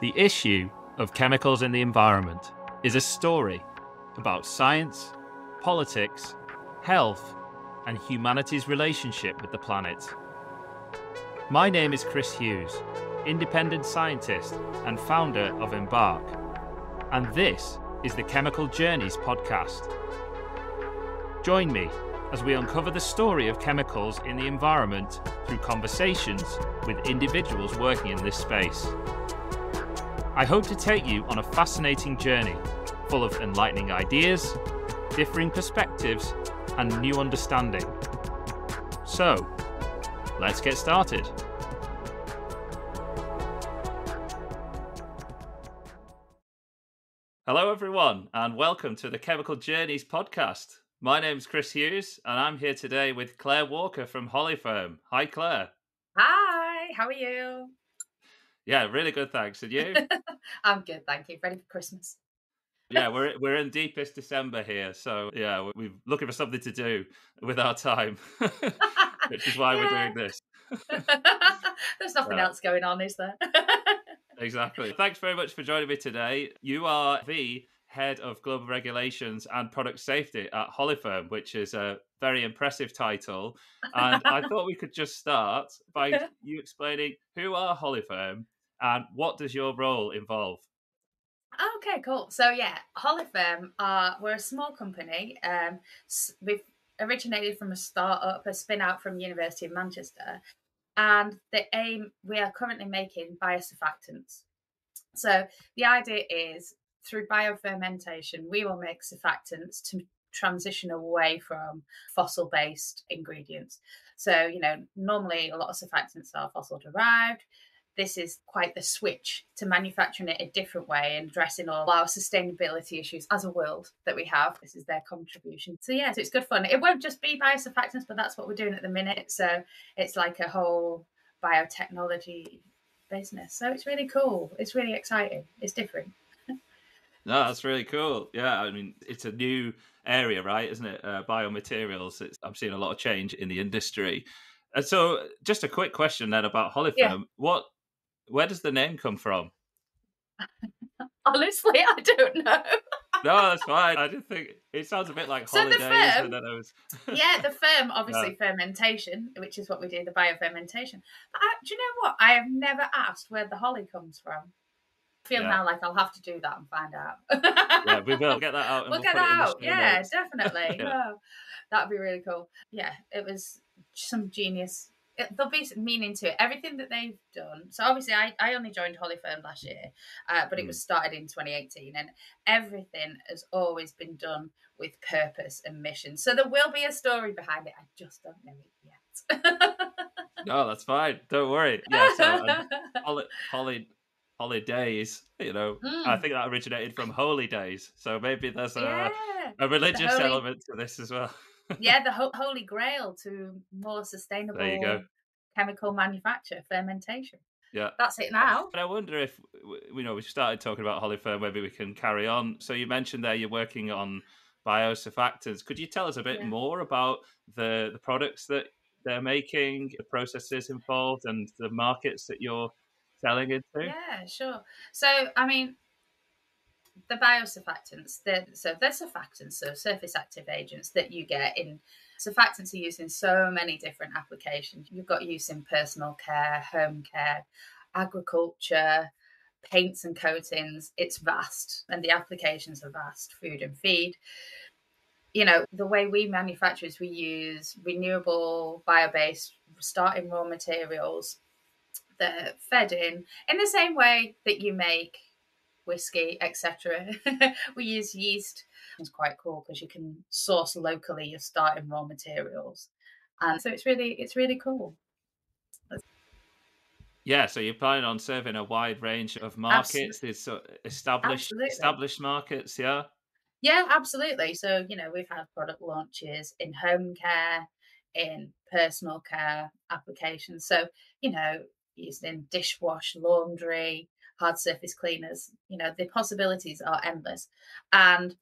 The issue of chemicals in the environment is a story about science, politics, health, and humanity's relationship with the planet. My name is Chris Hughes, independent scientist and founder of Embark, and this is the Chemical Journeys podcast. Join me as we uncover the story of chemicals in the environment through conversations with individuals working in this space. I hope to take you on a fascinating journey full of enlightening ideas, differing perspectives, and new understanding. So, let's get started. Hello everyone, and welcome to the Chemical Journeys podcast. My name's Chris Hughes, and I'm here today with Clare Walker from Holiferm. Hi Clare. Hi, how are you? Yeah, really good, thanks. And you? I'm good, thank you. Ready for Christmas? Yeah, we're in deepest December here, so yeah, we're looking for something to do with our time, which is why we're doing this. There's nothing else going on, is there? Exactly. Thanks very much for joining me today. You are the Head of Global Regulations and Product Safety at Holiferm, which is a very impressive title. And I thought we could just start by you explaining who are Holiferm and what does your role involve? Okay, cool. So yeah, Holiferm, we're a small company. We've originated from a startup, a spin out from University of Manchester. And we are currently making biosurfactants. So the idea is through biofermentation, we will make surfactants to transition away from fossil-based ingredients. So, normally a lot of surfactants are fossil-derived. This is quite the switch to manufacturing it a different way and addressing all our sustainability issues as a world that we have. This is their contribution. So it's good fun. It won't just be biosurfactants, but that's what we're doing at the minute. So it's like a whole biotechnology business. So it's really cool. It's really exciting. It's different. No, that's really cool. Yeah, I mean, it's a new area, right? Isn't it? Biomaterials. I'm seeing a lot of change in the industry. And so just a quick question then about Holiferm. Yeah. Where does the name come from? Honestly, I don't know. No, that's fine. I just think it sounds a bit like holidays. The firm, obviously, fermentation, which is what we do, the biofermentation. But do you know what? I have never asked where the holly comes from. I feel now like I'll have to do that and find out. Yeah, we will get that out. And we'll get that out. Yeah, notes. Definitely. Yeah. Oh, that'd be really cool. Yeah, it was some genius. There'll be some meaning to it. Everything that they've done. So obviously, I only joined Holiferm last year, but it was started in 2018, and everything has always been done with purpose and mission. So there will be a story behind it. I just don't know it yet. No, that's fine. Don't worry. Yeah, so holidays. I think that originated from holy days. So maybe there's a religious element to this as well. Yeah, the holy grail to more sustainable chemical manufacture, fermentation. Yeah, that's it now. But I wonder if we started talking about Holiferm, maybe we can carry on. So you mentioned there you're working on biosurfactants. Could you tell us a bit more about the products that they're making, the processes involved, and the markets that you're selling into? Yeah, sure. So I mean, the biosurfactants, they're surfactants, so surface active agents that you get in. Surfactants are used in so many different applications. You've got use in personal care, home care, agriculture, paints and coatings. It's vast, and the applications are vast. Food and feed. The way we manufacture is we use renewable, bio-based starting raw materials that are fed in the same way that you make whiskey, etc. We use yeast. It's quite cool because you can source locally your starting raw materials, and so it's really cool. Yeah, so you're planning on serving a wide range of markets. It's established markets, yeah. Yeah, absolutely. So we've had product launches in home care, in personal care applications. So used in dishwash, laundry, hard surface cleaners. The possibilities are endless. And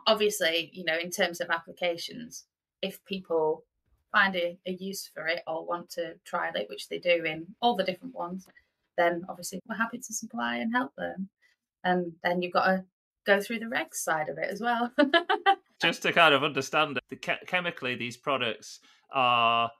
obviously, in terms of applications, if people find a use for it or want to trial it, which they do in all the different ones, then obviously we're happy to supply and help them. And then you've got to go through the regs side of it as well. Just to kind of understand it, chemically, these products are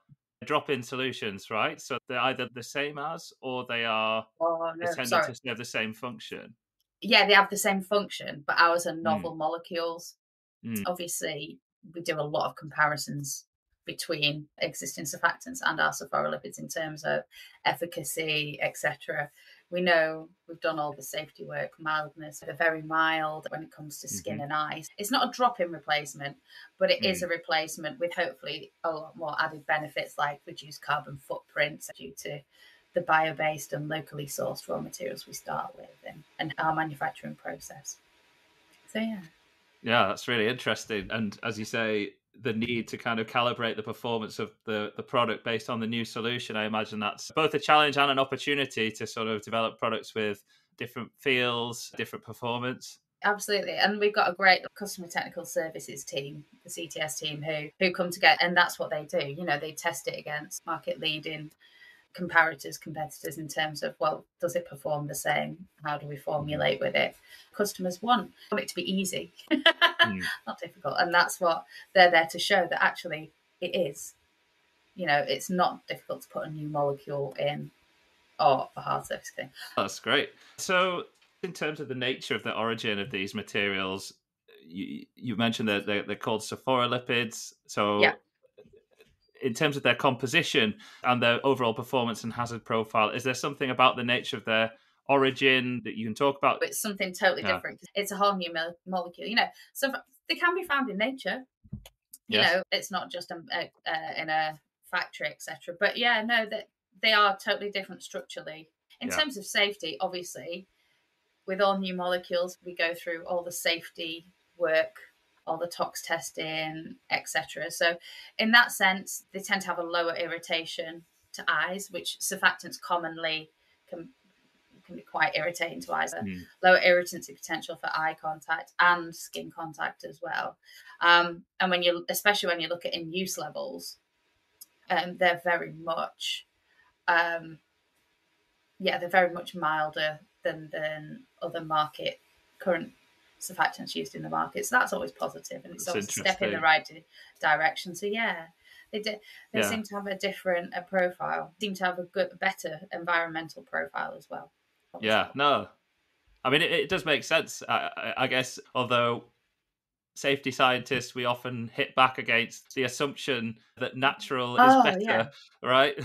drop-in solutions, right? So they're either the same as, or they are Oh, no, intended sorry. to serve the same function. Yeah, they have the same function, but ours are Mm, novel molecules. mm, Obviously, we do a lot of comparisons between existing surfactants and our lipids in terms of efficacy, etc. We know we've done all the safety work, mildness, they're very mild when it comes to skin mhm, and eyes. It's not a drop-in replacement, but it is mm. a replacement with hopefully a lot more added benefits like reduced carbon footprints due to the bio-based and locally sourced raw materials we start with and our manufacturing process. So yeah. Yeah, that's really interesting. And as you say, the need to kind of calibrate the performance of the product based on the new solution, I imagine that's both a challenge and an opportunity to sort of develop products with different feels, different performance. Absolutely. And we've got a great customer technical services team, the CTS team, who come together, and that's what they do. You know, they test it against market leading competitors in terms of, well, does it perform the same? How do we formulate with it? Customers want it to be easy, Mm. not difficult. And that's what they're there to show, that actually it is. You know, it's not difficult to put a new molecule in or a hard surface thing. That's great. So, in terms of the nature of the origin of these materials, you mentioned that they're called sophorolipids. Yeah. So, in terms of their composition and their overall performance and hazard profile, is there something about the nature of their origin that you can talk about? It's something totally Yeah. different. It's a whole new molecule. You know, so they can be found in nature. You Yes. know, it's not just in a factory, etc. But yeah, no, that they are totally different structurally. In Yeah. terms of safety, obviously, with all new molecules, we go through all the safety work, all the tox testing, etc. So, in that sense, they tend to have a lower irritation to eyes, which surfactants commonly can be quite irritating to eyes. Mm. Lower irritancy potential for eye contact and skin contact as well. And when you, especially when you look at in use levels, they're very much, they're very much milder than other market current surfactants used in the market. So that's always positive, and it's That's always a step in the interesting. right direction. So yeah, they Yeah. seem to have a different profile. Seem to have a better environmental profile as well. Yeah. Obviously. No, I mean, it does make sense. I guess, although safety scientists, we often hit back against the assumption that natural is Oh yeah, better, right?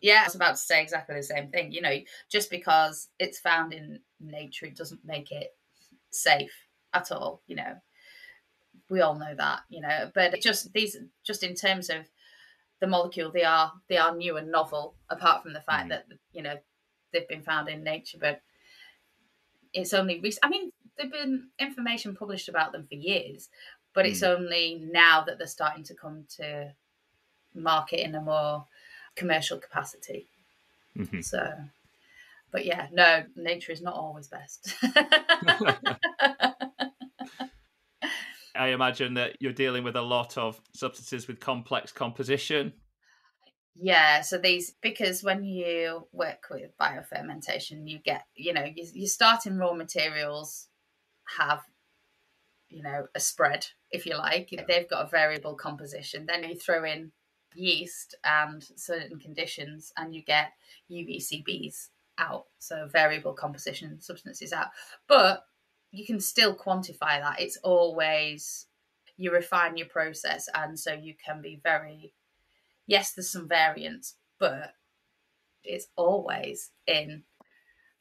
yeah. I was about to say exactly the same thing. You know, just because it's found in nature, it doesn't make it safe at all. You know, we all know that. You know, but just in terms of the molecule, they are new and novel. Apart from the fact Mm, that they've been found in nature, but it's only recent. I mean, there've been information published about them for years, but it's mm, only now that they're starting to come to market in a more commercial capacity. mhm. So, but yeah, no, nature is not always best. I imagine that you're dealing with a lot of substances with complex composition. Yeah, so these, because when you work with biofermentation, you get, your starting raw materials have, a spread, if you like. They've got a variable composition. Then you throw in yeast and certain conditions, and you get UVCBs out, so variable composition substances out. But you can still quantify that. It's always, you refine your process, and so you can be very, yes, there's some variance, but it's always in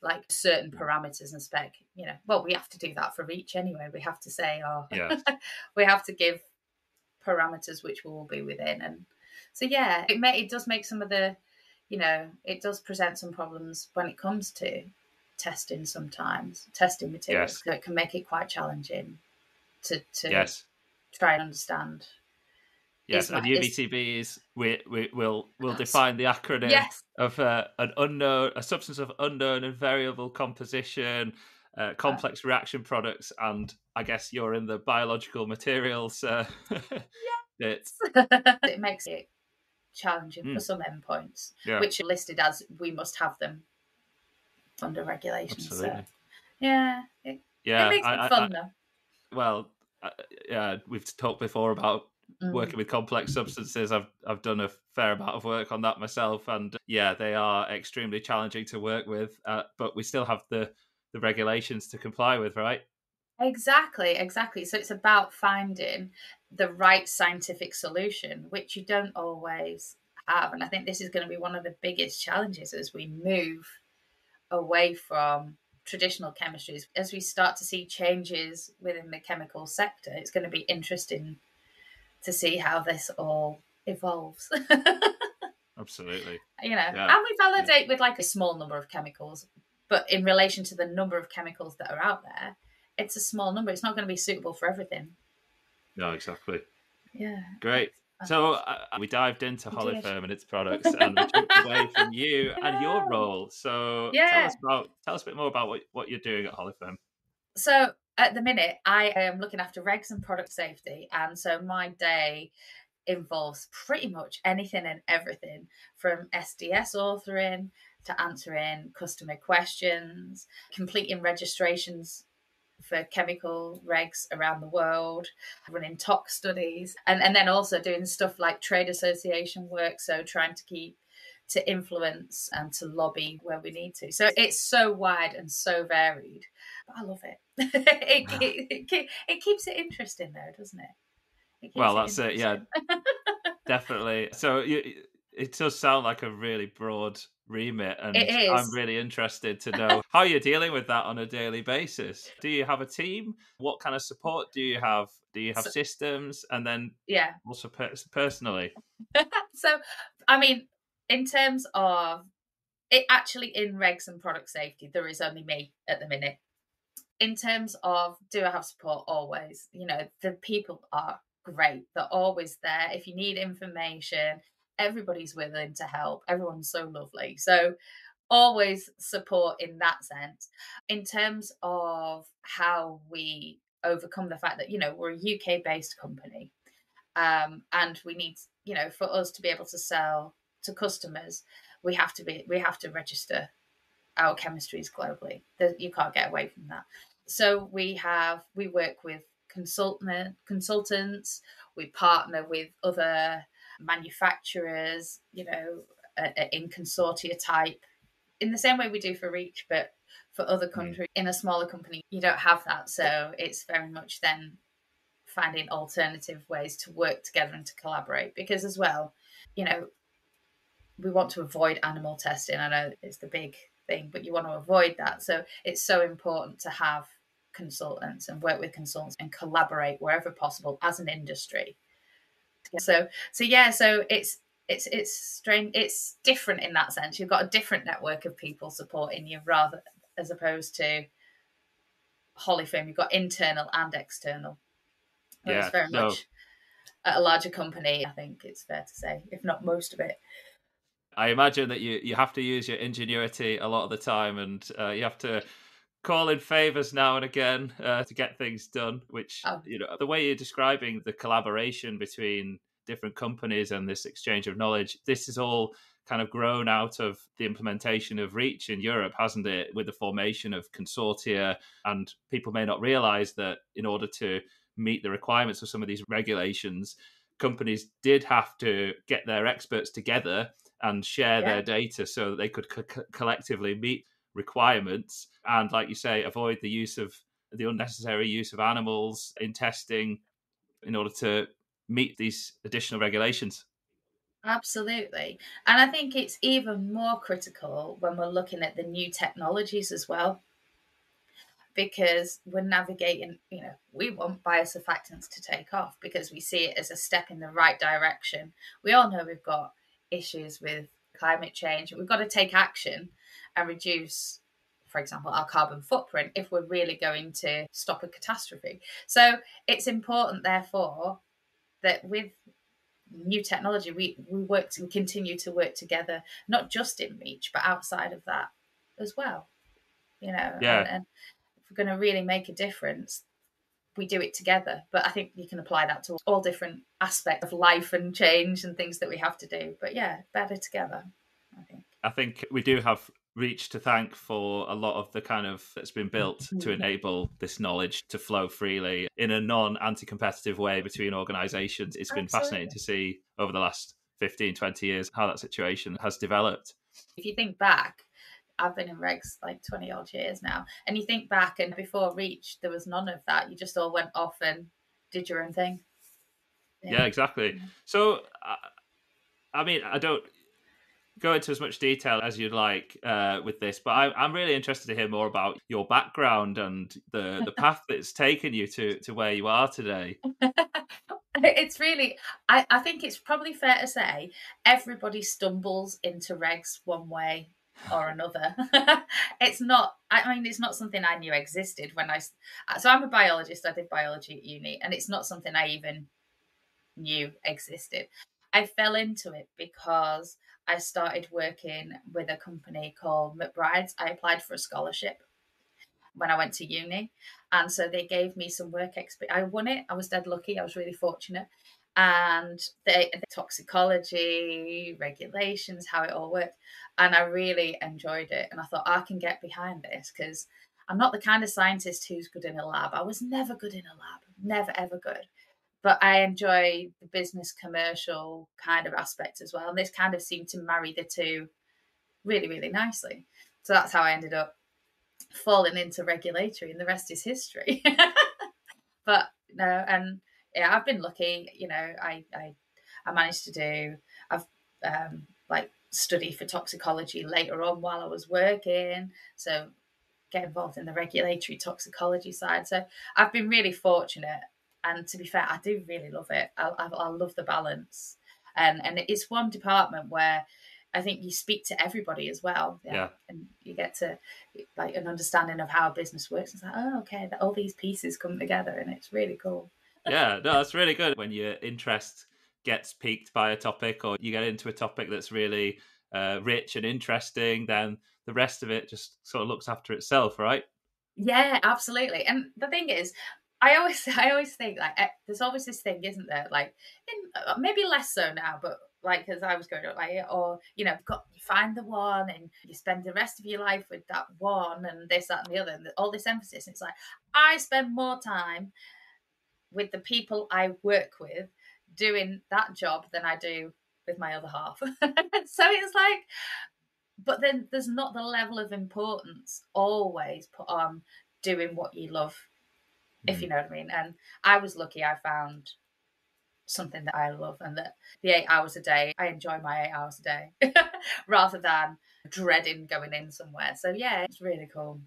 like certain parameters and spec. Well, we have to do that for each anyway. We have to say, oh, Yes. we have to give parameters which will be within. And so yeah, it does make some of the, it does present some problems when it comes to testing, sometimes testing materials. Yes. So it can make it quite challenging to Yes. try and understand. Yes, and Is UVCBs, we'll define the acronym yes. of a substance of unknown and variable composition, complex reaction products, and I guess you're in the biological materials bit. It makes it challenging for Mm, some endpoints, yeah. which are listed as we must have them. under regulations. So Absolutely. yeah, it Yeah, makes it fun though. well, yeah, we've talked before about Mm. working with complex substances. I've done a fair amount of work on that myself, and yeah, they are extremely challenging to work with. But we still have the regulations to comply with, right? Exactly, exactly. So it's about finding the right scientific solution, which you don't always have. And I think this is going to be one of the biggest challenges as we move away from traditional chemistries. As we start to see changes within the chemical sector, it's going to be interesting to see how this all evolves. Absolutely. Yeah. And we validate with like a small number of chemicals, but in relation to the number of chemicals that are out there, it's a small number. It's not going to be suitable for everything. No, exactly. Yeah. Great. So we dived into We did. Holiferm and its products, and we jumped away from you and your role. So Yeah. tell us a bit more about what you're doing at Holiferm. So at the minute, I am looking after regs and product safety. And so my day involves pretty much anything and everything from SDS authoring to answering customer questions, completing registrations for chemical regs around the world, running tox studies, and then also doing stuff like trade association work. So trying to keep to influence and to lobby where we need to. So it's so wide and so varied, but I love it. It keeps it interesting, though, doesn't it? It keeps Well, it that's it. Yeah, interesting. definitely. So it does sound like a really broad remit, It and I'm is. really interested to know how you're dealing with that on a daily basis. Do you have a team? What kind of support do you have? Do you have So, systems? And then yeah. also personally, So, I mean, in terms of it, actually in regs and product safety, there is only me at the minute. In terms of do I have support? Always. The people are great. They're always there. If you need information, everybody's willing to help. Everyone's so lovely. So always support in that sense. In terms of how we overcome the fact that, we're a UK based company, and we need, for us to be able to sell to customers, we have to register our chemistries globally. You can't get away from that. So we work with consultants. We partner with other manufacturers, in consortia type, in the same way we do for Reach, but for other countries. In a smaller company, you don't have that, so it's very much then finding alternative ways to work together and to collaborate. Because as well, you know, we want to avoid animal testing. I know it's the big thing, but you want to avoid that. So it's so important to have consultants and work with consultants and collaborate wherever possible as an industry. So it's strange. It's different in that sense. You've got a different network of people supporting you rather as opposed to Holiferm. You've got internal and external. Whereas yeah, very no, much at a larger company, I think it's fair to say, if not most of it. I imagine that you have to use your ingenuity a lot of the time, and you have to call in favors now and again to get things done. Which, Oh, the way you're describing the collaboration between different companies and this exchange of knowledge, this is all kind of grown out of the implementation of Reach in Europe, hasn't it? With the formation of consortia, and people may not realize that in order to meet the requirements of some of these regulations, companies did have to get their experts together and share yeah, their data so that they could collectively meet requirements and, like you say, avoid the unnecessary use of animals in testing in order to meet these additional regulations. absolutely. And I think it's even more critical when we're looking at the new technologies as well, because we're navigating, we want biosurfactants to take off because we see it as a step in the right direction. We all know we've got issues with climate change. We've got to take action and reduce, for example, our carbon footprint if we're really going to stop a catastrophe. So it's important, therefore, that with new technology, we continue to work together, not just in Reach, but outside of that as well. Yeah, And if we're going to really make a difference, we do it together. But I think you can apply that to all different aspects of life and change and things that we have to do. But yeah, better together, I think. I think we do have Reach to thank for a lot of the kind of that's been built to enable this knowledge to flow freely in a non-anti-competitive way between organisations. It's been fascinating to see over the last 15, 20 years how that situation has developed. If you think back, I've been in regs like 20 odd years now, and you think back, and before Reach, there was none of that. You just all went off and did your own thing. Yeah, exactly. So, I mean, I don't go into as much detail as you'd like with this, but I'm really interested to hear more about your background and the path that's taken you to where you are today. It's really, I think it's probably fair to say everybody stumbles into regs one way or another. It's not, I mean, it's not something I knew existed when so I'm a biologist, I did biology at uni, and it's not something I even knew existed. I fell into it because I started working with a company called McBride's. I applied for a scholarship when I went to uni, and so they gave me some work experience. I won it. I was dead lucky. I was really fortunate. And the toxicology, regulations, how it all worked. And I really enjoyed it. And I thought, I can get behind this because I'm not the kind of scientist who's good in a lab. I was never good in a lab, never, ever good. But I enjoy the business commercial kind of aspect as well. And this kind of seemed to marry the two really, really nicely. So that's how I ended up falling into regulatory, and the rest is history. But no, and yeah, I've been lucky. You know, I managed to do. I've like study for toxicology later on while I was working, so get involved in the regulatory toxicology side. So I've been really fortunate, and to be fair, I do really love it. I love the balance, and it's one department where I think you speak to everybody as well. Yeah. And you get to like an understanding of how a business works. It's like, oh, okay, all these pieces come together, and it's really cool. Yeah, no, that's really good when your interest gets piqued by a topic or you get into a topic that's really rich and interesting, then the rest of it just sort of looks after itself, right? Yeah, absolutely. And the thing is, I always think like there's always this thing, isn't there? Like, maybe less so now, but like as I was going up, like, or you find the one, and you spend the rest of your life with that one, and this, that, and the other, and all this emphasis. It's like I spend more time with the people I work with doing that job than I do with my other half. So it's like, but then there's not the level of importance always put on doing what you love, if you know what I mean. And I was lucky I found something that I love, and that the 8 hours a day, I enjoy my 8 hours a day rather than dreading going in somewhere. So yeah, it's really cool.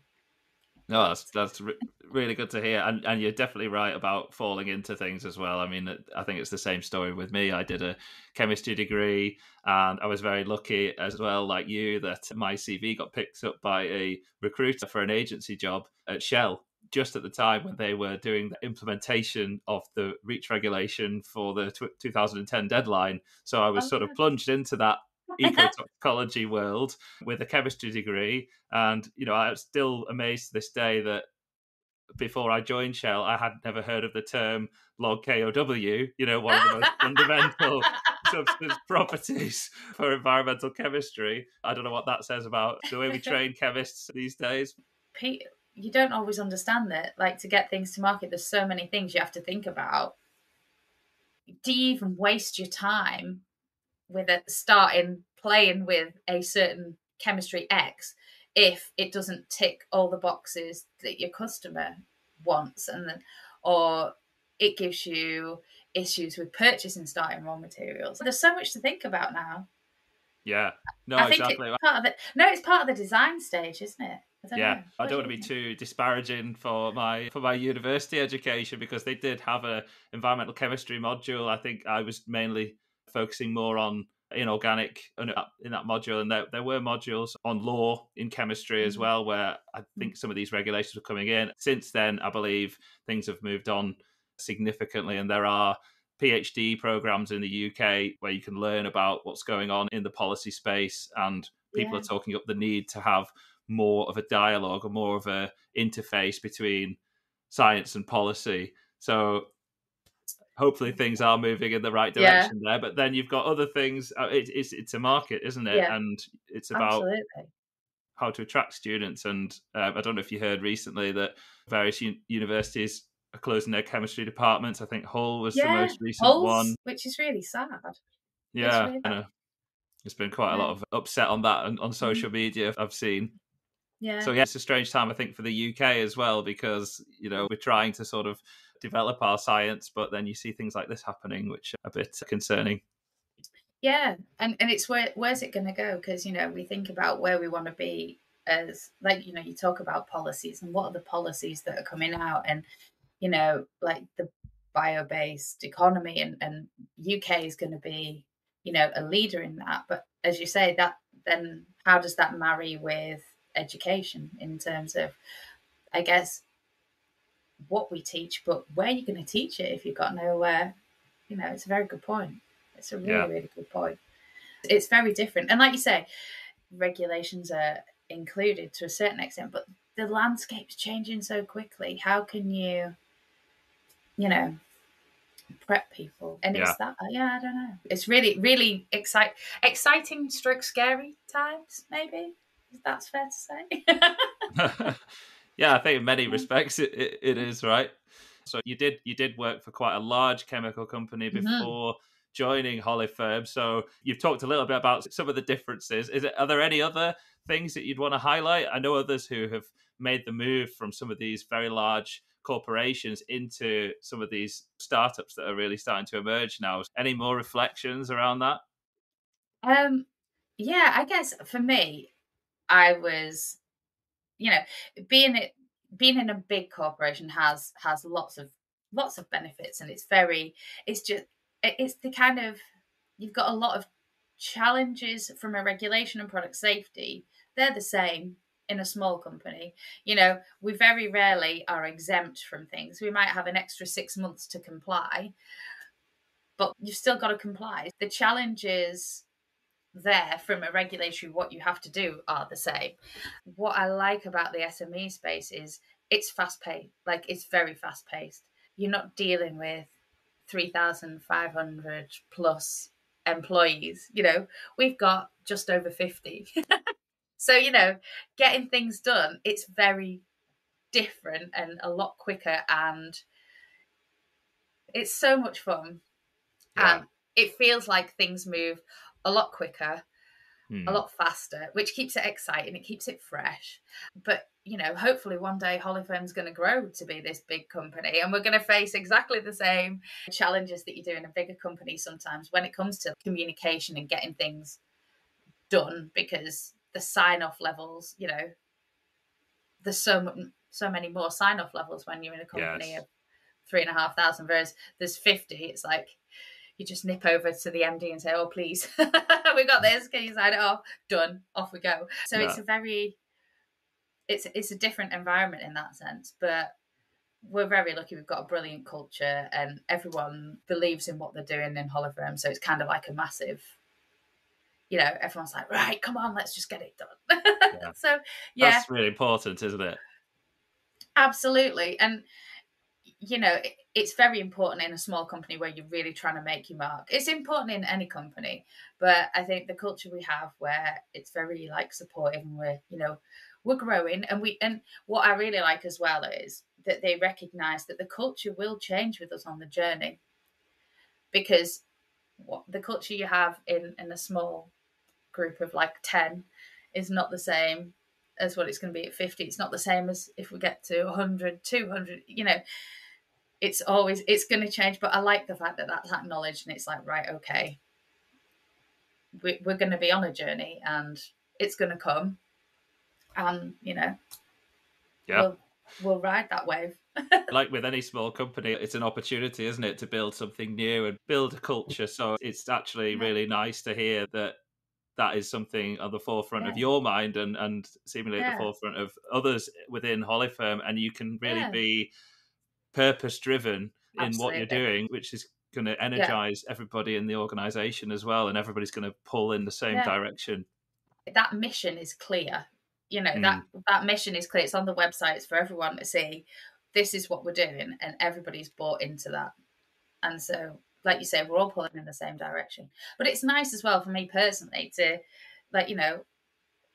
No, that's really good to hear, and you're definitely right about falling into things as well. I mean, I think it's the same story with me. I did a chemistry degree, and I was very lucky as well, like you, that my CV got picked up by a recruiter for an agency job at Shell just at the time when they were doing the implementation of the REACH regulation for the 2010 deadline. So I was sort of plunged into that ecotoxicology world with a chemistry degree, and I'm still amazed to this day that before I joined Shell I had never heard of the term log KOW, one of the most fundamental substance properties for environmental chemistry. I don't know what that says about the way we train chemists these days. Pete, you don't always understand that. Like, to get things to market, there's so many things you have to think about. Do you even waste your time with playing with a certain chemistry X if it doesn't tick all the boxes that your customer wants, or it gives you issues with purchasing starting raw materials? There's so much to think about now. Yeah, no, I think exactly. It's part of the design stage, isn't it? I don't want to be too disparaging for my university education, because they did have a environmental chemistry module. I think I was mainly focusing more on inorganic in that module, and there were modules on law in chemistry as well, where I think some of these regulations were coming in. Since then, I believe things have moved on significantly, and there are PhD programs in the UK where you can learn about what's going on in the policy space, and people are talking up the need to have more of a dialogue or more of a interface between science and policy. So hopefully things are moving in the right Yeah, direction there. But then you've got other things. It's a market, isn't it? yeah, And it's about absolutely. how to attract students. And I don't know if you heard recently that various universities are closing their chemistry departments. I think Hull was the Yeah, most recent one. holes, which is really sad. It's Yeah, really I bad. know. There's been quite a lot Yeah. of upset on that on Mhm. social media, I've seen. Yeah. So yeah, it's a strange time, I think, for the UK as well, because we're trying to sort of develop our science, but then you see things like this happening, which are a bit concerning. Yeah, and it's where's it going to go? Because we think about where we want to be as like you talk about policies and what are the policies that are coming out, and like the bio-based economy, and UK is going to be a leader in that. But as you say, that then how does that marry with education in terms of, I guess, what we teach, but where you're going to teach it if you've got nowhere? It's a very good point. It's a Yeah, really, really good point. It's very different. And like you say, regulations are included to a certain extent, but the landscape's changing so quickly. How can you know, prep people? And yeah. it's that, yeah, I don't know. It's really, really exciting stroke scary times, maybe. That's fair to say. Yeah, I think in many respects it is, right. So you did work for quite a large chemical company Mhm. before joining Holiferm. So you've talked a little bit about some of the differences. Are there any other things that you'd want to highlight? I know others who have made the move from some of these very large corporations into some of these startups that are really starting to emerge now. Any more reflections around that? Um, yeah, I guess for me, I was you know being it being in a big corporation has lots of benefits, and it's just it's the kind of you've got a lot of challenges from a regulation and product safety. They're the same in a small company. We very rarely are exempt from things. We might have an extra 6 months to comply, but you've still got to comply. The challenges there from a regulatory what you have to do are the same. What I like about the SME space is it's fast paced, like it's very fast paced. You're not dealing with 3,500 plus employees. We've got just over 50. So, getting things done, it's very different and a lot quicker, and it's so much fun. Yeah. And it feels like things move a lot quicker, a Hmm. lot faster, which keeps it exciting. It keeps it fresh. But hopefully one day Holiferm's going to grow to be this big company, and we're going to face exactly the same challenges that you do in a bigger company sometimes when it comes to communication and getting things done, because the sign off levels, there's so many more sign off levels when you're in a company Yes. of 3,500, whereas there's 50. It's like you just nip over to the MD and say, "Oh, please, we got this. Can you sign it off? Done. Off we go." So Yeah. it's a different environment in that sense, but we're very lucky. We've got a brilliant culture, and everyone believes in what they're doing in Holiferm. So it's kind of like a massive, everyone's like, "Right, come on, let's just get it done." Yeah. So yeah, That's really important, isn't it? absolutely. And it's very important in a small company where you're really trying to make your mark. It's important in any company, but I think the culture we have where it's very like supportive, and we're growing, and what I really like as well is that they recognize that the culture will change with us on the journey, because what the culture you have in a small group of like 10 is not the same as what it's going to be at 50. It's not the same as if we get to 100, 200. It's going to change, but I like the fact that that's acknowledged, and it's like, right, okay, we're going to be on a journey, and it's going to come, and Yeah. we'll we'll ride that wave. Like with any small company, it's an opportunity, isn't it, to build something new and build a culture. So it's actually Yeah, really nice to hear that that is something on the forefront of yeah, your mind, and seemingly at the yeah, forefront of others within Holiferm. And you can really yeah, be purpose driven in what you're absolutely, doing, which is going to yeah, energize everybody in the organization as well. And everybody's going to pull in the same yeah. direction. That mission is clear. That Mm, that mission is clear. It's on the website. It's for everyone to see. This is what we're doing, and everybody's bought into that. And so, like you say, we're all pulling in the same direction. But it's nice as well for me personally to, like,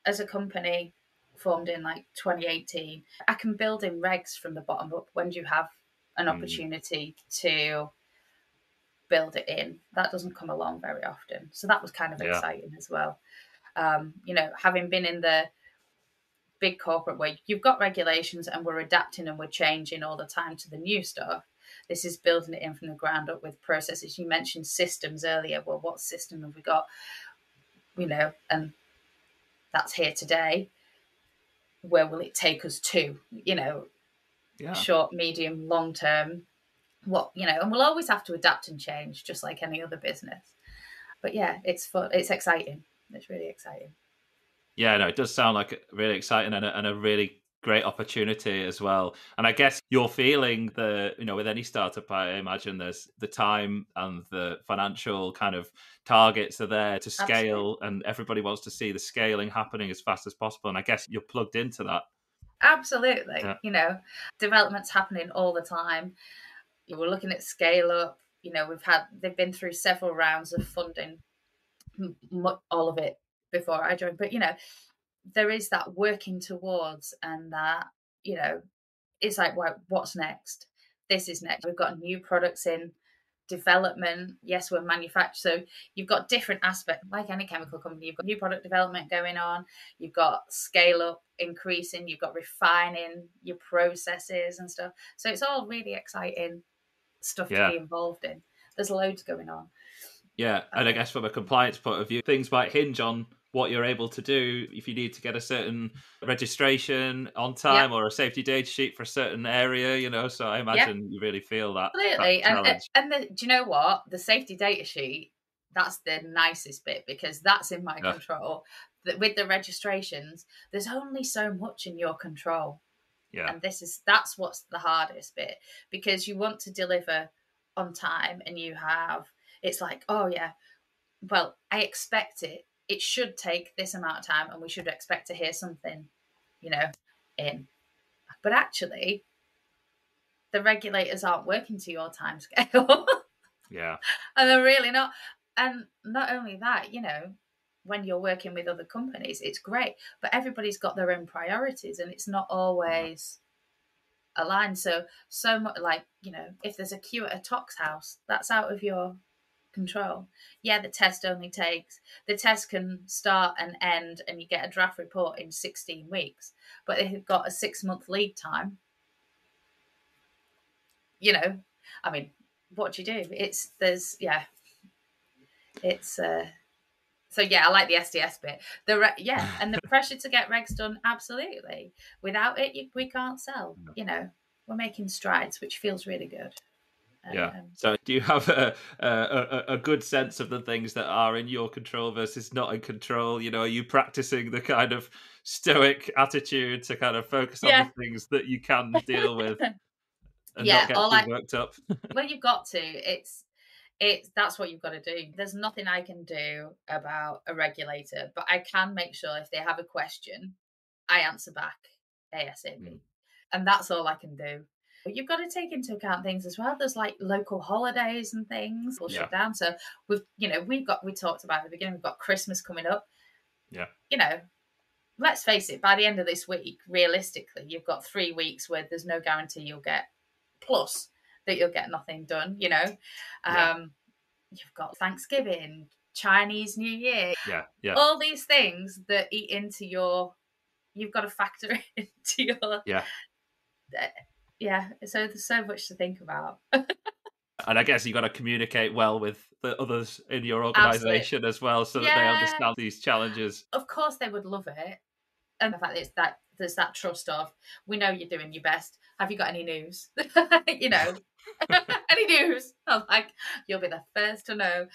as a company formed in like 2018, I can build in regs from the bottom up when you have an opportunity to build it in. That doesn't come along very often. So that was kind of exciting as well. Having been in the big corporate way, you've got regulations and we're adapting and we're changing all the time to the new stuff. This is building it in from the ground up with processes. You mentioned systems earlier. Well, what system have we got? And that's here today. Where will it take us to? Short, medium, long term. And we'll always have to adapt and change, just like any other business. But yeah, it's fun. It's exciting. It's really exciting. Yeah, no, it does sound like really exciting and a really great opportunity as well. And I guess you're feeling with any startup, I imagine there's the time and the financial kind of targets are there to scale. Absolutely. And everybody wants to see the scaling happening as fast as possible. And I guess you're plugged into that. Absolutely. Yeah. Development's happening all the time. We're looking at scale up. They've been through several rounds of funding, all of it before I joined. But, there is that working towards, and that, it's like, what's next? This is next. We've got new products in development. Yes, we're manufacturing. So you've got different aspects, like any chemical company. You've got new product development going on. You've got scale up increasing. You've got refining your processes and stuff. So it's all really exciting stuff to be involved in. There's loads going on. Yeah, and I guess from a compliance point of view, things might hinge on what you're able to do. If you need to get a certain registration on time or a safety data sheet for a certain area, so I imagine you really feel that. Absolutely. That challenge. Do you know what? The safety data sheet, that's the nicest bit because that's in my control. With the registrations, there's only so much in your control. Yeah. And that's what's the hardest bit, because you want to deliver on time and it's like, oh yeah, well, I expect it. It should take this amount of time and we should expect to hear something, in. But actually, the regulators aren't working to your time scale. Yeah. And they're really not. And not only that, when you're working with other companies, it's great, but everybody's got their own priorities and it's not always aligned. So much like, if there's a queue at a tox house, that's out of your control. Yeah, the test can start and end and you get a draft report in 16 weeks, but if you've got a 6-month lead time, what do you do? So yeah, I like the SDS bit. And the pressure to get regs done, absolutely. Without it, we can't sell. We're making strides, which feels really good. So do you have a good sense of the things that are in your control versus not in control? Are you practicing the kind of stoic attitude to kind of focus on the things that you can deal with and not get too worked up? Well, you've got to. That's what you've got to do. There's nothing I can do about a regulator, but I can make sure if they have a question, I answer back ASAP. And that's all I can do. But you've got to take into account things as well. There's like local holidays and things will shut down. So we talked about at the beginning, we've got Christmas coming up. Yeah. Let's face it, by the end of this week, realistically, you've got 3 weeks where there's no guarantee you'll get plus that you'll get nothing done, You've got Thanksgiving, Chinese New Year. Yeah. All these things that eat into you've got to factor into your... So there's so much to think about. And I guess you've got to communicate well with the others in your organisation as well, so that they understand these challenges. Of course they would love it. And the fact that there's that trust of, we know you're doing your best. Have you got any news? Any news? I'm like, you'll be the first to know.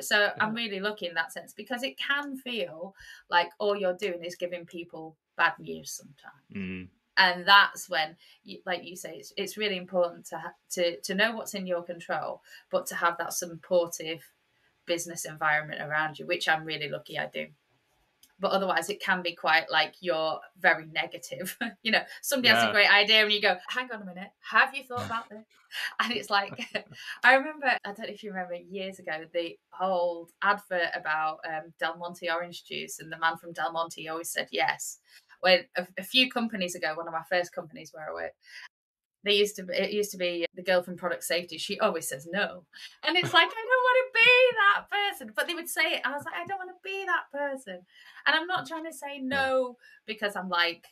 So I'm really lucky in that sense, because it can feel like all you're doing is giving people bad news sometimes. And that's when, like you say, it's really important to know what's in your control, but to have that supportive business environment around you, which I'm really lucky I do. but otherwise it can be quite like you're very negative. Somebody has a Yeah. great idea and you go, hang on a minute, have you thought about this? And it's like, I remember, I don't know if you remember years ago, the old advert about Del Monte orange juice, and the man from Del Monte always said yes. When a few companies ago, one of my first companies where I worked, it used to be the girl from product safety. She always says no. And it's like, I don't want to be that person. But they would say it. I was like, I don't want to be that person. And I'm not trying to say no because I'm like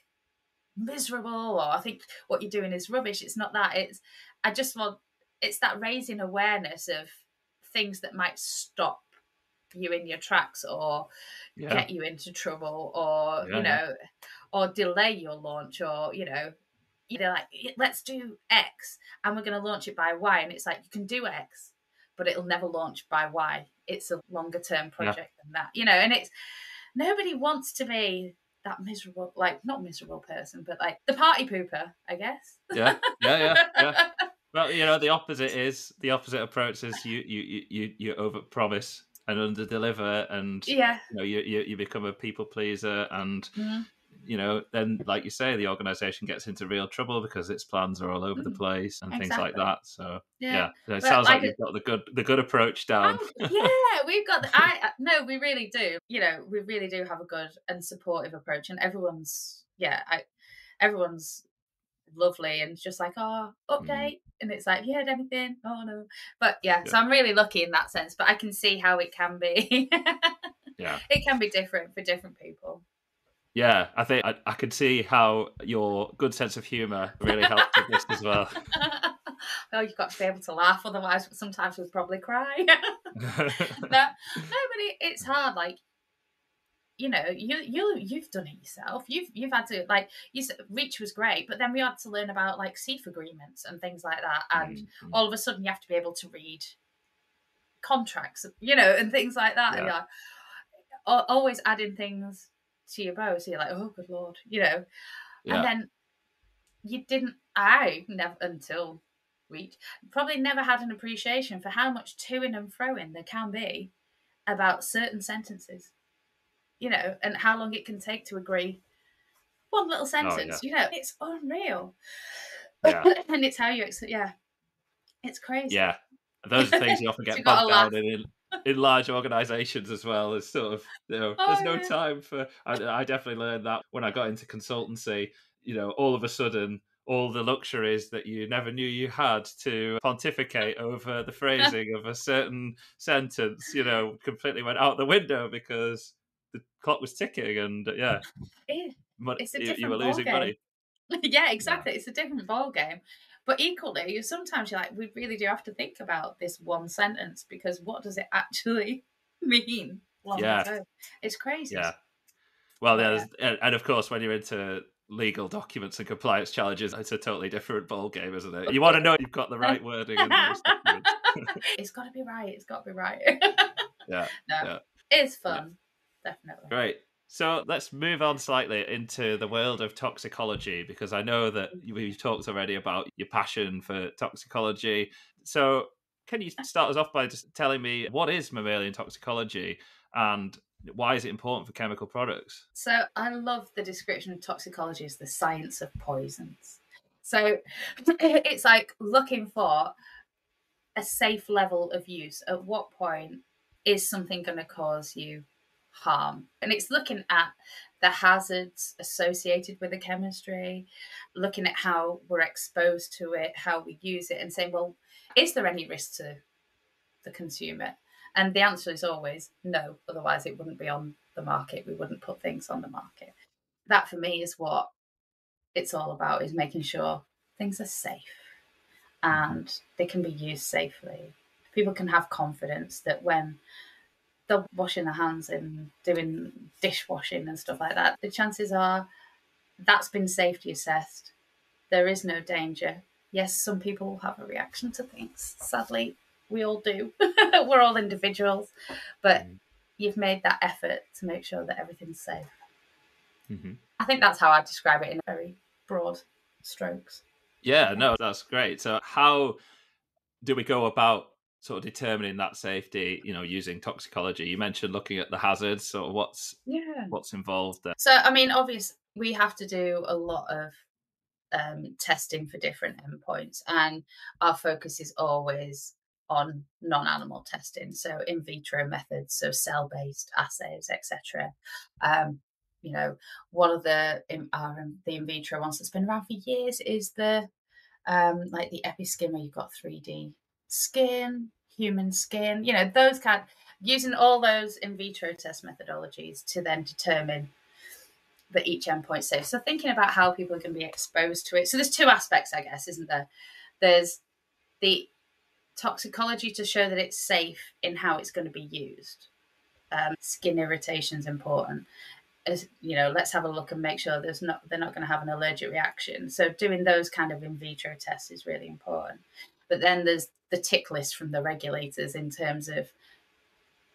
miserable or I think what you're doing is rubbish. It's not that. It's that raising awareness of things that might stop you in your tracks or get you into trouble or, or delay your launch or, they're like, let's do X and we're going to launch it by Y. And it's like, you can do X, but it'll never launch by Y. It's a longer term project than that, and it's nobody wants to be that miserable, like not miserable person, but like the party pooper, I guess. Yeah. Well, the opposite approach is you overpromise and underdeliver, and you become a people pleaser, and then, like you say, the organisation gets into real trouble because its plans are all over the place and things like that. So it sounds like you've got the good approach down. We've got. No, we really do. We really do have a good and supportive approach, and everyone's lovely and just like, oh, update, and it's like, you heard anything? Oh no, but so I'm really lucky in that sense. But I can see how it can be. It can be different for different people. Yeah, I think I could see how your good sense of humour really helped with this as well. Well, you've got to be able to laugh, otherwise sometimes we'll probably cry. No, but it's hard. Like, you've done it yourself. You've had to, like, Reach was great, but then we had to learn about like CEF agreements and things like that, and all of a sudden you have to be able to read contracts, and things like that. And you're like, always adding things to your bow, so you're like, oh good lord, and then I never, until Reach, probably never had an appreciation for how much toing and froing there can be about certain sentences, and how long it can take to agree one little sentence. It's unreal. And it's how it's crazy. Those are things you often get bogged down in large organizations as well. It's sort of, there's no time for. I definitely learned that when I got into consultancy. All of a sudden, all the luxuries that you never knew you had to pontificate over the phrasing of a certain sentence, completely went out the window because the clock was ticking, and it's a different you were losing money. Yeah, exactly. It's a different ball game. But equally, sometimes you're like, we really do have to think about this one sentence, because what does it actually mean? It's crazy. Yeah. Well, and of course, when you're into legal documents and compliance challenges, it's a totally different ball game, isn't it? You want to know you've got the right wording in those documents. It's got to be right. It's got to be right. It's fun. Definitely. Great. So let's move on slightly into the world of toxicology, because I know that we've talked already about your passion for toxicology. So can you start us off by just telling me, what is mammalian toxicology and why is it important for chemical products? So I love the description of toxicology as the science of poisons. So it's like looking for a safe level of use. At what point is something going to cause you harm? And it's looking at the hazards associated with the chemistry, looking at how we're exposed to it, how we use it, and saying, well, is there any risk to the consumer? And the answer is always no, otherwise it wouldn't be on the market. We wouldn't put things on the market. That for me is what it's all about, is making sure things are safe and they can be used safely. People can have confidence that when they're washing their hands and doing dishwashing and stuff like that, the chances are that's been safety assessed. There is no danger. Yes, some people will have a reaction to things. Sadly, we all do. We're all individuals. But you've made that effort to make sure that everything's safe. I think that's how I describe it in very broad strokes. Yeah, no, that's great. So how do we go about sort of determining that safety, using toxicology? You mentioned looking at the hazards. So what's involved there? So, I mean, obviously, we have to do a lot of testing for different endpoints, and our focus is always on non-animal testing, so in vitro methods, so cell-based assays, etc. You know, one of the in vitro ones that's been around for years is the like the episkin, where you've got 3D skin, human skin, those using all those in vitro test methodologies to then determine that each endpoint's safe. So thinking about how people are going to be exposed to it. So there's two aspects, I guess, isn't there? There's the toxicology to show that it's safe in how it's going to be used. Skin irritation is important. Let's have a look and make sure they're not going to have an allergic reaction. So doing those kind of in vitro tests is really important. But then there's the tick list from the regulators in terms of,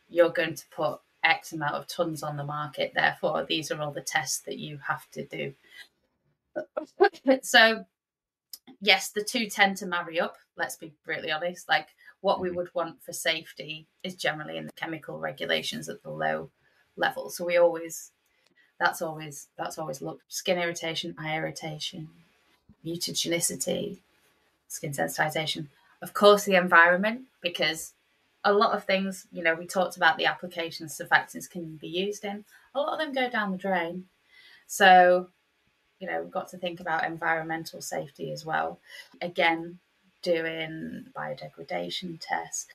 you're going to put X amount of tons on the market, therefore these are all the tests that you have to do. So yes, the two tend to marry up, let's be brutally honest. Like, what we would want for safety is generally in the chemical regulations at the low level. So that's always looked: skin irritation, eye irritation, mutagenicity, skin sensitization. Of course, the environment, because a lot of things, we talked about the applications surfactants can be used in. A lot of them go down the drain. So, we've got to think about environmental safety as well. Again, doing biodegradation tests.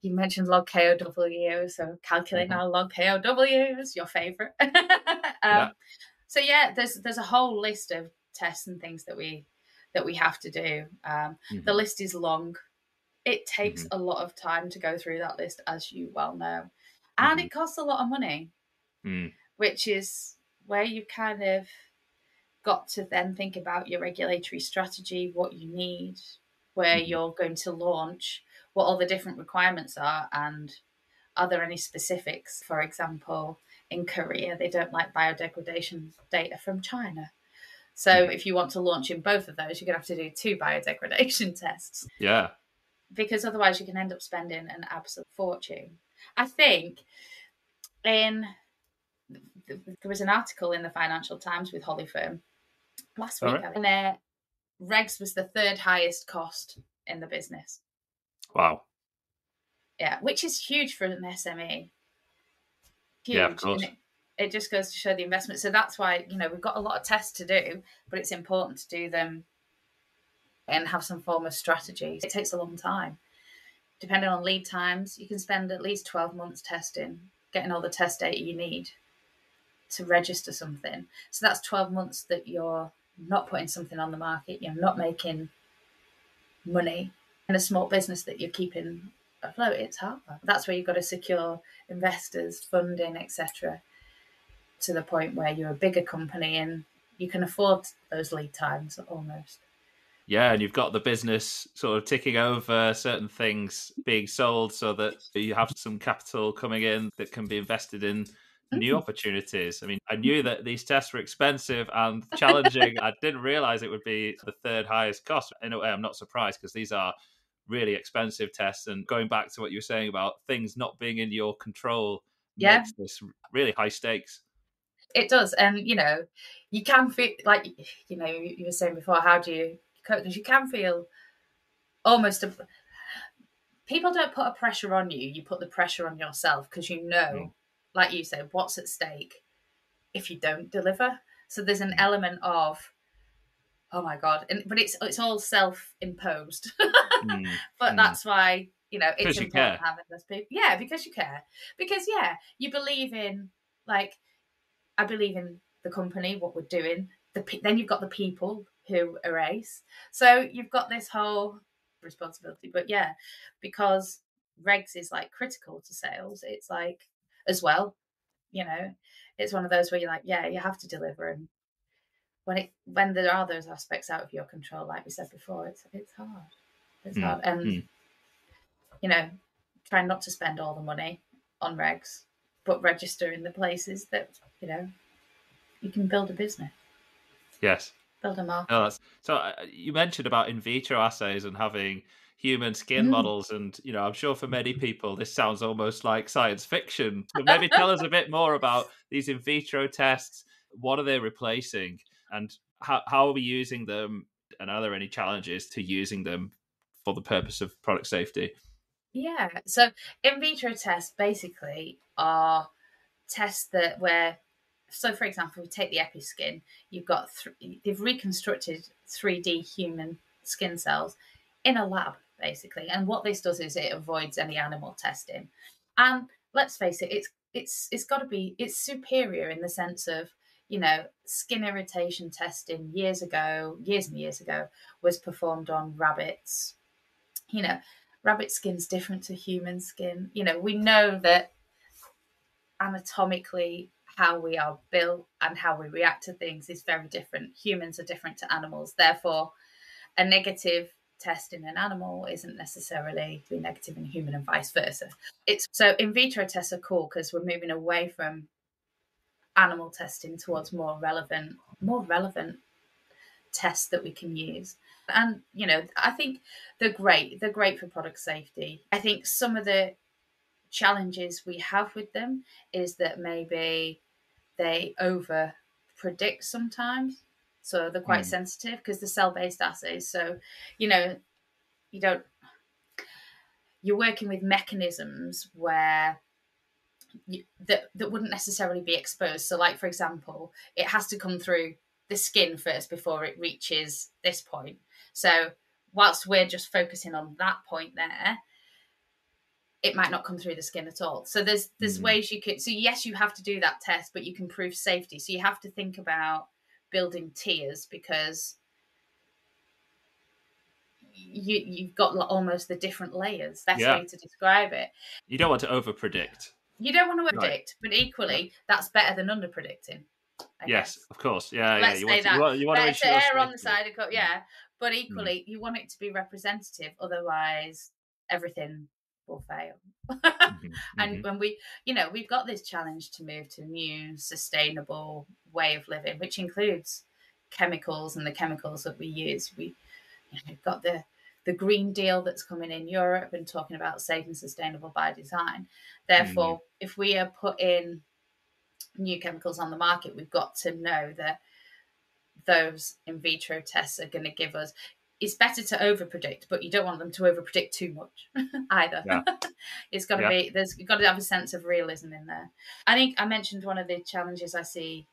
You mentioned log KOW, so calculating our log KOWs, your favourite. So yeah, there's a whole list of tests and things that we have to do. The list is long. It takes a lot of time to go through that list, as you well know. And it costs a lot of money, which is where you kind of got to then think about your regulatory strategy, what you need, where you're going to launch, what all the different requirements are, and are there any specifics? For example, in Korea, they don't like biodegradation data from China. So if you want to launch in both of those, you're going to have to do 2 biodegradation tests. Yeah. Because otherwise you can end up spending an absolute fortune. I think there was an article in the Financial Times with Holiferm last week, and regs was the 3rd highest cost in the business. Wow. Yeah, which is huge for an SME. Huge. Yeah, of course. And it just goes to show the investment. So that's why, we've got a lot of tests to do, but it's important to do them and have some form of strategy. It takes a long time. Depending on lead times, you can spend at least 12 months testing, getting all the test data you need to register something. So that's 12 months that you're not putting something on the market, you're not making money. In a small business that you're keeping afloat, it's hard. That's where you've got to secure investors, funding, etc., to the point where you're a bigger company and you can afford those lead times almost. Yeah, and you've got the business sort of ticking over, certain things being sold, so that you have some capital coming in that can be invested in new opportunities. I mean, I knew that these tests were expensive and challenging. I didn't realize it would be the 3rd highest cost. In a way, I'm not surprised, because these are really expensive tests. And going back to what you were saying about things not being in your control makes this really high stakes. It does. And, you can feel like, you were saying before, how do you cope? Because you can feel almost people don't put a pressure on you. You put the pressure on yourself, because like you said, what's at stake if you don't deliver. So there's an element of, oh my God, but it's all self-imposed. But that's why, it's important having those people. Yeah, because you care. Because, you believe in, like, I believe in the company, what we're doing. Then you've got the people who are ace. So you've got this whole responsibility. But because regs is like critical to sales, it's like, as well, it's one of those where you're like, you have to deliver. And when there are those aspects out of your control, like we said before, it's hard. It's hard. And try not to spend all the money on regs, but register in the places that you can build a business. Yes. Build a market. So you mentioned about in vitro assays and having human skin Mm. models. And, I'm sure for many people, this sounds almost like science fiction. But maybe tell us a bit more about these in vitro tests. What are they replacing? And how are we using them? And are there any challenges to using them for the purpose of product safety? Yeah. So in vitro tests basically are tests that where, so for example, we take the episkin, you've got they've reconstructed 3D human skin cells in a lab basically, and what this does is it avoids any animal testing. And let's face it, it's got to be, it's superior in the sense of, skin irritation testing years and years ago was performed on rabbits. you know Rabbit skin's different to human skin. We know that anatomically how we are built and how we react to things is very different. Humans are different to animals. Therefore, a negative test in an animal isn't necessarily be negative in a human, and vice versa. It's so in vitro tests are cool because we're moving away from animal testing towards more relevant tests that we can use. And I think they're great for product safety. I think some of the challenges we have with them is that maybe they over predict sometimes. So they're quite sensitive because they're cell-based assays. So, you know, you don't you're working with mechanisms where that wouldn't necessarily be exposed. So, like for example, it has to come through the skin first before it reaches this point. So, whilst we're just focusing on that point there, it might not come through the skin at all. So there's ways you could. So yes, you have to do that test, but you can prove safety. So you have to think about building tiers because you've got almost the different layers. Best way to describe it. You don't want to over predict. You don't want to predict, but equally, that's better than under predicting. Yes, of course. Yeah, Let's yeah. say that. You want to Better ensure to err safety. on the side of but equally, you want it to be representative. Otherwise, everything will fail. And when we've got this challenge to move to a new sustainable way of living, which includes chemicals and the chemicals that we use. We've got the Green Deal that's coming in Europe and talking about safe and sustainable by design. Therefore, if we are putting new chemicals on the market, we've got to know that those in vitro tests are going to give us. It's better to overpredict, but you don't want them to overpredict too much either. Yeah. It's got to be, you've got to have a sense of realism in there. I think I mentioned one of the challenges I see.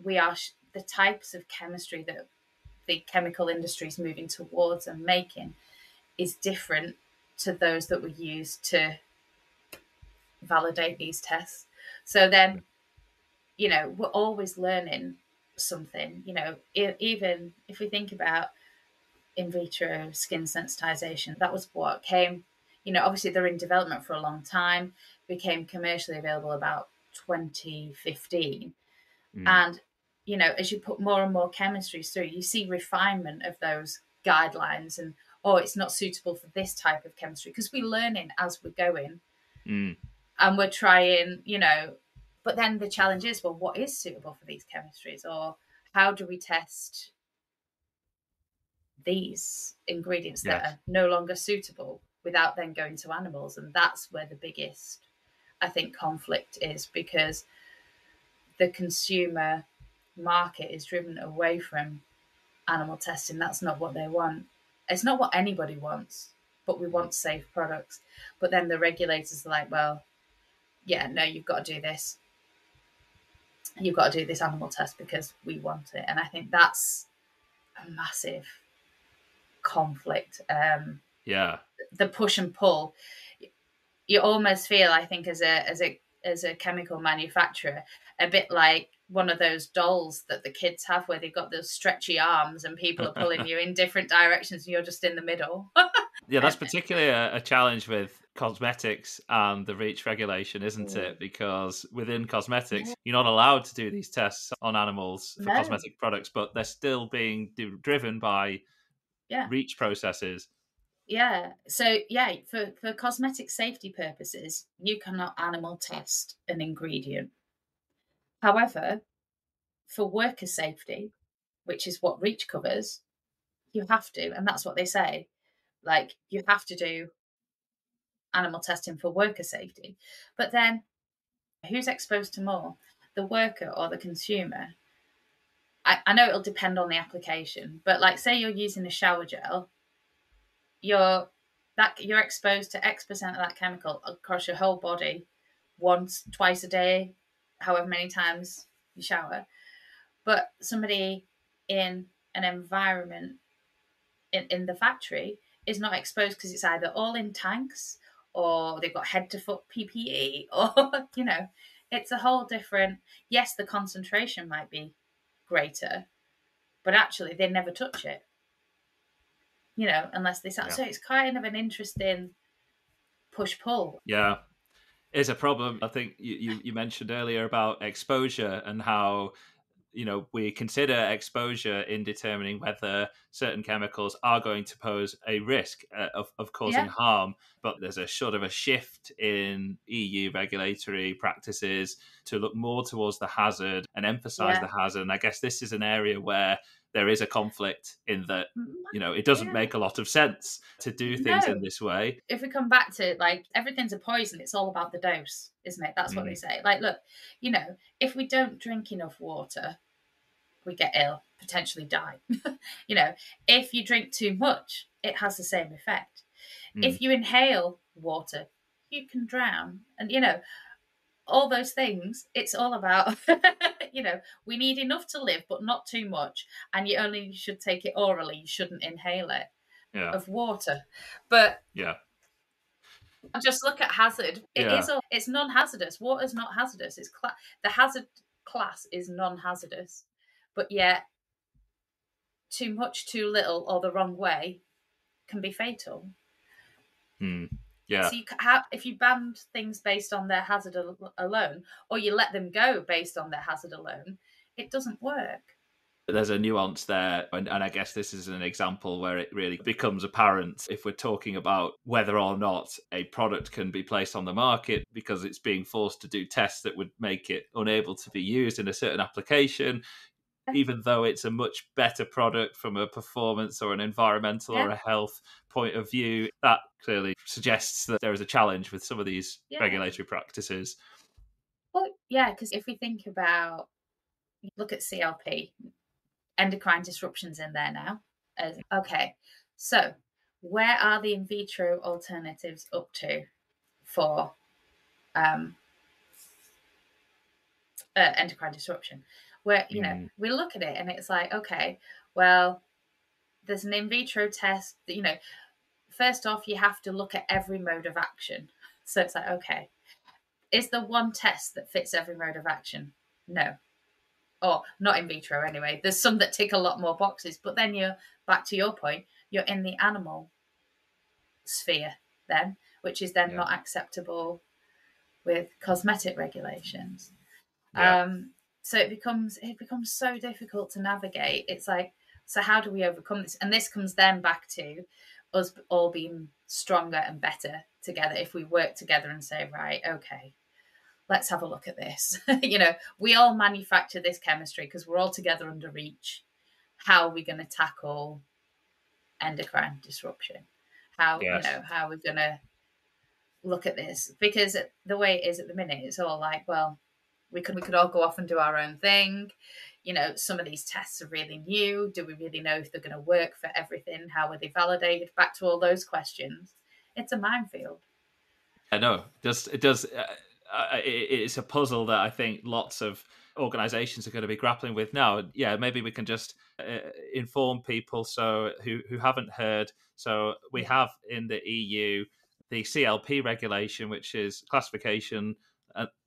We are the types of chemistry that the chemical industry is moving towards and making is different to those that were used to validate these tests. So then, we're always learning something. Even if we think about in vitro skin sensitization, that was what came, obviously they're in development for a long time, became commercially available about 2015. And, as you put more and more chemistries through, you see refinement of those guidelines and, it's not suitable for this type of chemistry because we're learning as we're going and we're trying, but then the challenge is, well, what is suitable for these chemistries, or how do we test these ingredients that are no longer suitable without then going to animals? And that's where the biggest, I think, conflict is, because the consumer market is driven away from animal testing. That's not what they want. It's not what anybody wants, but we want safe products. But then the regulators are like, well, yeah, no, you've got to do this. You've got to do this animal test because we want it. And I think that's a massive conflict. The push and pull. You almost feel, I think, as a chemical manufacturer, a bit like one of those dolls that the kids have where they've got those stretchy arms and people are pulling you in different directions and you're just in the middle. Yeah, that's particularly a challenge with cosmetics and the REACH regulation, isn't it? Because within cosmetics, you're not allowed to do these tests on animals for cosmetic products, but they're still being driven by REACH processes. Yeah. So, for cosmetic safety purposes, you cannot animal test an ingredient. However, for worker safety, which is what REACH covers, you have to, and that's what they say. Like, you have to do animal testing for worker safety. But then who's exposed to more, the worker or the consumer? I know it'll depend on the application, but like, say you're using a shower gel, you're exposed to X% of that chemical across your whole body once, twice a day, however many times you shower. But somebody in an environment in the factory is not exposed because it's either all in tanks or they've got head to foot PPE or, it's a whole different. Yes, the concentration might be greater, but actually they never touch it, unless they start. Yeah. So it's kind of an interesting push pull. Yeah. It's a problem. I think you mentioned earlier about exposure and how we consider exposure in determining whether certain chemicals are going to pose a risk of causing Yeah. harm. But there's a sort of a shift in EU regulatory practices to look more towards the hazard and emphasize Yeah. the hazard. And I guess this is an area where there is a conflict in that, it doesn't Yeah. make a lot of sense to do things in No. this way. If we come back to, like, everything's a poison, it's all about the dose, isn't it? That's what they say. Like, look, if we don't drink enough water, we get ill, potentially die. If you drink too much, it has the same effect. If you inhale water, you can drown. And, all those things, it's all about, we need enough to live, but not too much. And you only should take it orally. You shouldn't inhale it of water. But Yeah. just look at hazard. It's non-hazardous. Water's not hazardous. It's the hazard class is non-hazardous. But yet, too much, too little, or the wrong way can be fatal. Yeah. So if you banned things based on their hazard alone, or you let them go based on their hazard alone, it doesn't work. There's a nuance there, and I guess this is an example where it really becomes apparent if we're talking about whether or not a product can be placed on the market because it's being forced to do tests that would make it unable to be used in a certain application, even though it's a much better product from a performance or an environmental or a health point of view. That clearly suggests that there is a challenge with some of these regulatory practices. Well, yeah, because if we think about, look at CLP, endocrine disruptions in there now. Okay, so where are the in vitro alternatives up to for endocrine disruption? Where, we look at it and it's like, okay, well, there's an in vitro test that, first off, you have to look at every mode of action. So it's like, okay, is there one test that fits every mode of action? No. Or not in vitro anyway. There's some that tick a lot more boxes, but then you're back to your point, you're in the animal sphere then, which is then not acceptable with cosmetic regulations. So it becomes so difficult to navigate. It's like, so how do we overcome this? And this comes then back to us all being stronger and better together if we work together and say, right, okay, let's have a look at this. We all manufacture this chemistry because we're all together under reach. How are we going to tackle endocrine disruption? How are we going to look at this? Because the way it is at the minute, it's all like, well, we could all go off and do our own thing. Some of these tests are really new. Do we really know if they're going to work for everything? How are they validated? Back to all those questions. It's a minefield. I know. It does. It's a puzzle that I think lots of organizations are going to be grappling with now. Yeah, maybe we can just inform people who haven't heard. So we have in the EU the CLP regulation, which is classification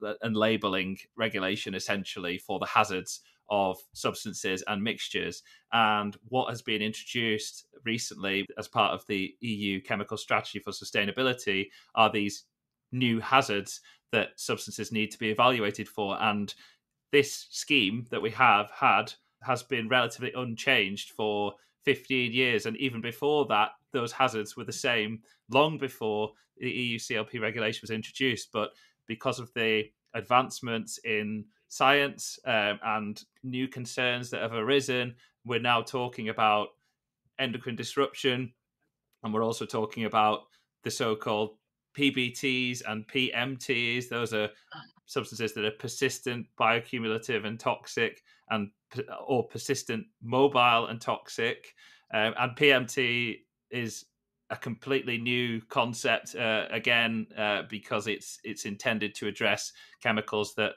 and labeling regulation, essentially for the hazards of substances and mixtures. And what has been introduced recently as part of the EU Chemical Strategy for Sustainability are these new hazards that substances need to be evaluated for. And this scheme that we have had has been relatively unchanged for 15 years. And even before that, those hazards were the same long before the EU CLP regulation was introduced. But because of the advancements in science and new concerns that have arisen, we're now talking about endocrine disruption And we're also talking about the so-called PBTs and PMTs. Those are substances that are persistent, bioaccumulative, and toxic, and or persistent, mobile, and toxic. And PMT is a completely new concept again because it's intended to address chemicals that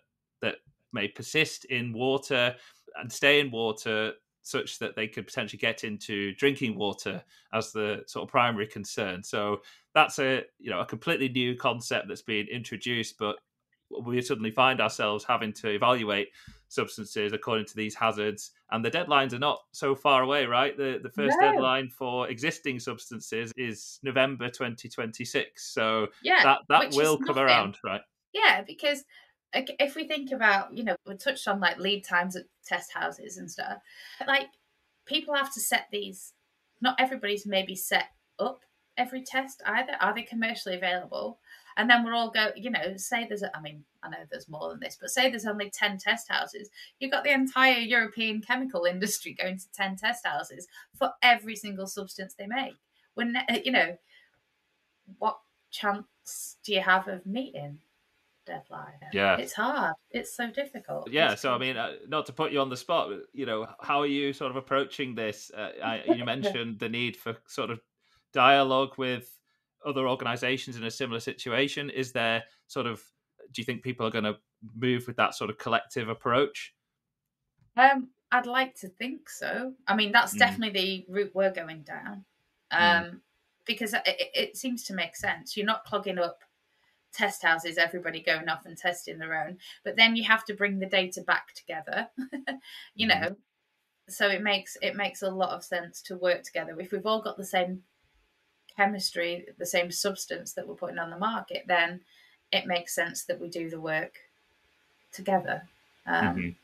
may persist in water and stay in water, such that they could potentially get into drinking water as the sort of primary concern. So that's a completely new concept that's been introduced, but we suddenly find ourselves having to evaluate substances according to these hazards, and the deadlines are not so far away, right? The first No. deadline for existing substances is November 2026, so Yeah, that which is will come nothing. around, right? Yeah, because if we think about, we touched on like lead times at test houses and stuff, like people have to set these, not everybody's maybe set up every test either. Are they commercially available? And then we're all say there's, I mean, I know there's more than this, but say there's only 10 test houses. You've got the entire European chemical industry going to 10 test houses for every single substance they make. When, what chance do you have of meeting deadline? Yeah. It's hard. It's so difficult. Yeah, It's so I crazy. mean, not to put you on the spot, but, how are you sort of approaching this? You mentioned the need for sort of dialogue with other organisations in a similar situation. Is there sort of, do you think people are going to move with that sort of collective approach? I'd like to think so. I mean, that's Mm, definitely the route we're going down. mm, Because it seems to make sense. You're not clogging up test houses, everybody going off and testing their own, but then you have to bring the data back together. you mhm. know, so it makes a lot of sense to work together. If we've all got the same chemistry, the same substance that we're putting on the market, then it makes sense that we do the work together. Mhm. Um,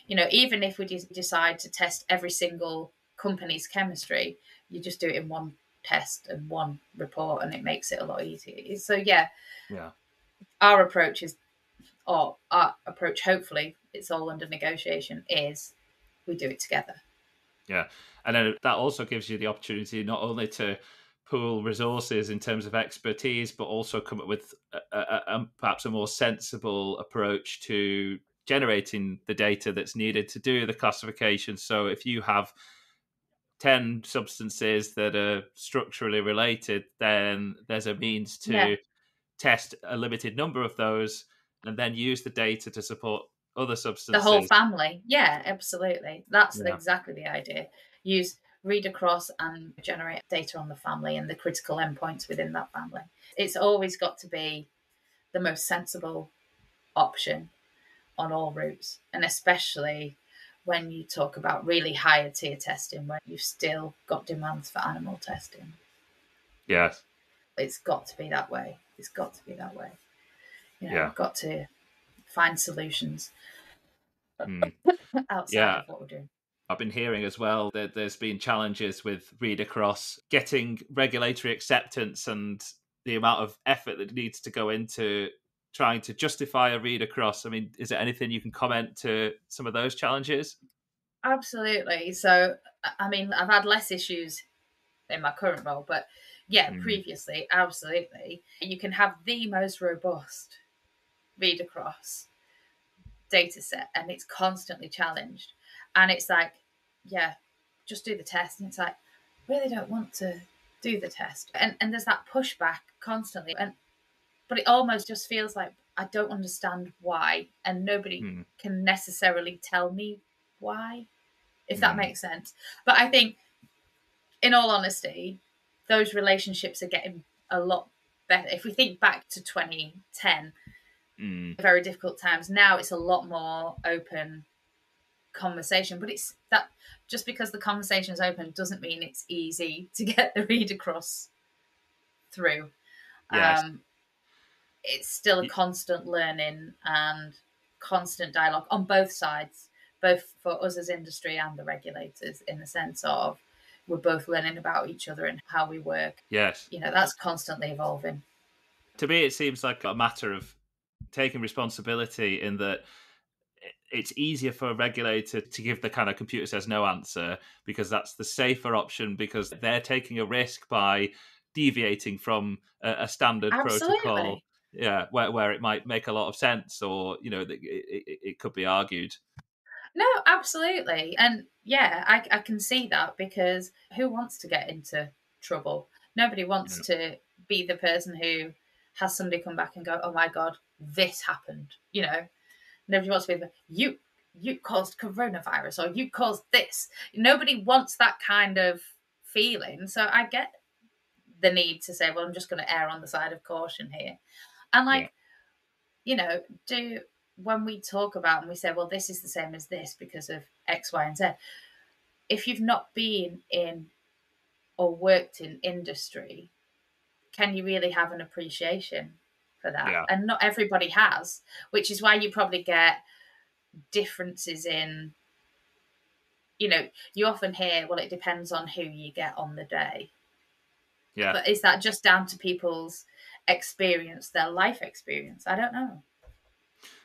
even if we decide to test every single company's chemistry, you just do it in one test and one report, and it makes it a lot easier. So yeah, Yeah. our approach is, or our approach, hopefully, it's all under negotiation, is we do it together. Yeah. And then that also gives you the opportunity not only to pool resources in terms of expertise, but also come up with perhaps a more sensible approach to generating the data that's needed to do the classification. So if you have 10 substances that are structurally related, then there's a means Yeah, to test a limited number of those and then use the data to support other the whole substances. family. Yeah, absolutely. That's Yeah. exactly the idea. Use read across and generate data on the family and the critical endpoints within that family. It's always got to be the most sensible option on all routes, and especially when you talk about really higher tier testing, where you've still got demands for animal testing. Yes. It's got to be that way. It's got to be that way. Yeah. We've got to find solutions Mm. outside Yeah. of what we're doing. I've been hearing as well that there's been challenges with read across getting regulatory acceptance and the amount of effort that needs to go into trying to justify a read across. I mean, is there anything you can comment to some of those challenges? Absolutely. So, I mean, I've had less issues in my current role, but yeah, Mm, previously, absolutely. You can have the most robust read across data set and it's constantly challenged. And it's like, yeah, just do the test. And it's like, really don't want to do the test. And there's that pushback constantly. But it almost just feels like I don't understand why. And nobody mm, can necessarily tell me why, if that mm, makes sense. But I think, in all honesty, those relationships are getting a lot better. If we think back to 2010, mm, very difficult times, now it's a lot more open conversation. But it's that, just because the conversation is open doesn't mean it's easy to get the read across through. yes. Um, it's still a Y- constant learning and constant dialogue on both sides, both for us as industry and the regulators, in the sense of we're both learning about each other and how we work. Yes. That's constantly evolving. To me, it seems like a matter of taking responsibility in that it's easier for a regulator to give the kind of computer says no answer, because that's the safer option, because they're taking a risk by deviating from a standard protocol. Absolutely. Yeah, where it might make a lot of sense, or it could be argued. No, absolutely. And yeah, I can see that, because who wants to get into trouble? Nobody wants Yeah, to be the person who has somebody come back and go, oh my God, this happened. Nobody wants to be you caused coronavirus, or you caused this. Nobody wants that kind of feeling. So I get the need to say, well, I'm just going to err on the side of caution here. And yeah, like, do when we talk about and we say, well, this is the same as this because of X, Y, and Z, if you've not been in or worked in industry, can you really have an appreciation for that? yeah, And not everybody has, which is why you probably get differences in, you often hear, well, it depends on who you get on the day. yeah. But is that just down to people's experience, their life experience? I don't know.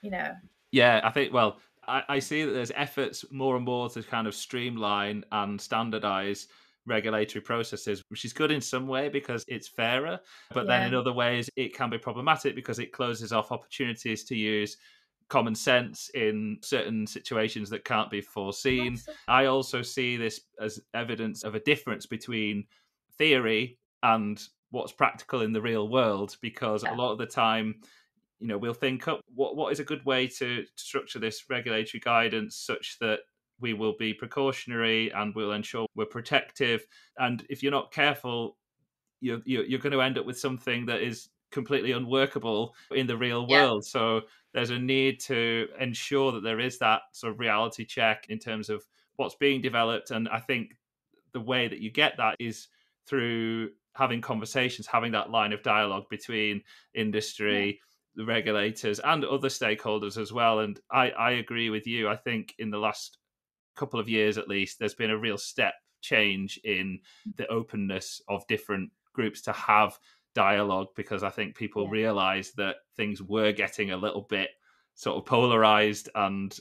You know, Yeah, I think, well, I see that there's efforts more and more to kind of streamline and standardize regulatory processes, which is good in some way because it's fairer. But then yeah, in other ways, it can be problematic because it closes off opportunities to use common sense in certain situations that can't be foreseen. absolutely, I also see this as evidence of a difference between theory and what's practical in the real world, because a yeah, lot of the time, we'll think up what is a good way to structure this regulatory guidance such that we will be precautionary and will ensure we're protective. And if you're not careful, you're going to end up with something that is completely unworkable in the real yeah, world. So there's a need to ensure that there is that sort of reality check in terms of what's being developed. And I think the way that you get that is through having conversations, having that line of dialogue between yeah, industry, the regulators, and other stakeholders as well. And I agree with you. I think in the last couple of years, at least, there's been a real step change in the openness of different groups to have dialogue, because I think people yeah, realized that things were getting a little bit sort of polarized, and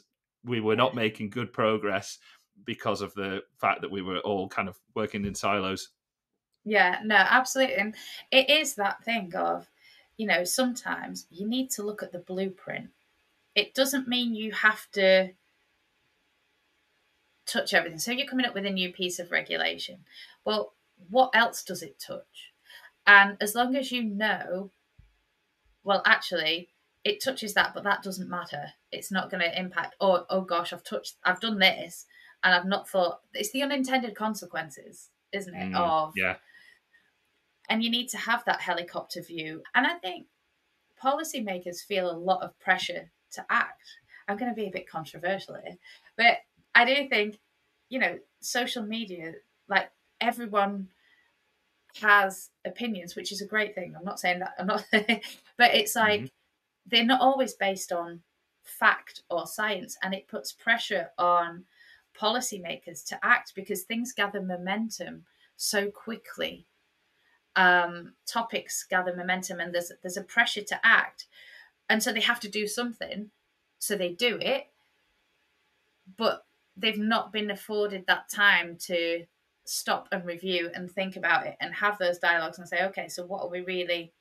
we were yeah. not making good progress because of the fact that we were all kind of working in silos. Yeah, no, absolutely. And it is that thing of, sometimes you need to look at the blueprint. It doesn't mean you have to touch everything. So you're coming up with a new piece of regulation. Well, what else does it touch? And as long as you know, well, actually, it touches that, but that doesn't matter. It's not going to impact. Oh gosh, I've done this, and I've not thought. It's the unintended consequences, isn't it? Of, Yeah. and you need to have that helicopter view. And I think policymakers feel a lot of pressure to act. I'm going to be a bit controversial here, but I do think, social media, like, everyone has opinions, which is a great thing. I'm not saying that, I'm not, but it's Hmm. like they're not always based on fact or science, and it puts pressure on policymakers to act because things gather momentum so quickly. Topics gather momentum, and there's a pressure to act, and so they have to do something. So they do it, but they've not been afforded that time to stop and review and think about it and have those dialogues and say, okay, so what are we really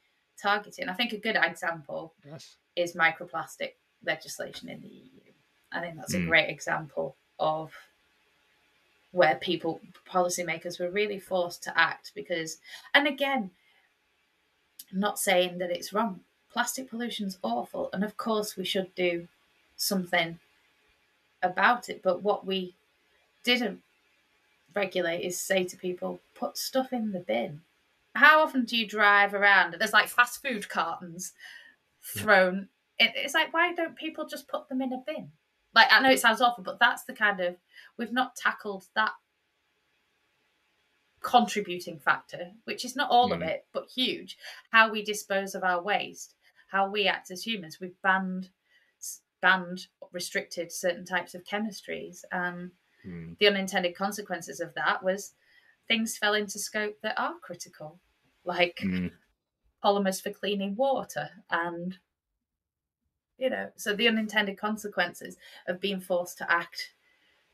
targeting? I think a good example Yes. is microplastic legislation in the EU. I think that's a Mm. great example of where policymakers were really forced to act because, and again, I'm not saying that it's wrong. Plastic pollution's awful, and of course we should do something about it. But what we didn't regulate is say to people, put stuff in the bin. How often do you drive around and there's like fast food cartons thrown in? It's like, why don't people just put them in a bin? Like, I know it sounds awful, but that's the kind of, we've not tackled that contributing factor, which is not all of Mm. it, but huge. How we dispose of our waste, how we act as humans. We've banned, restricted certain types of chemistries, and Mm. the unintended consequences of that was things fell into scope that are critical, like Mm. polymers for cleaning water and So the unintended consequences of being forced to act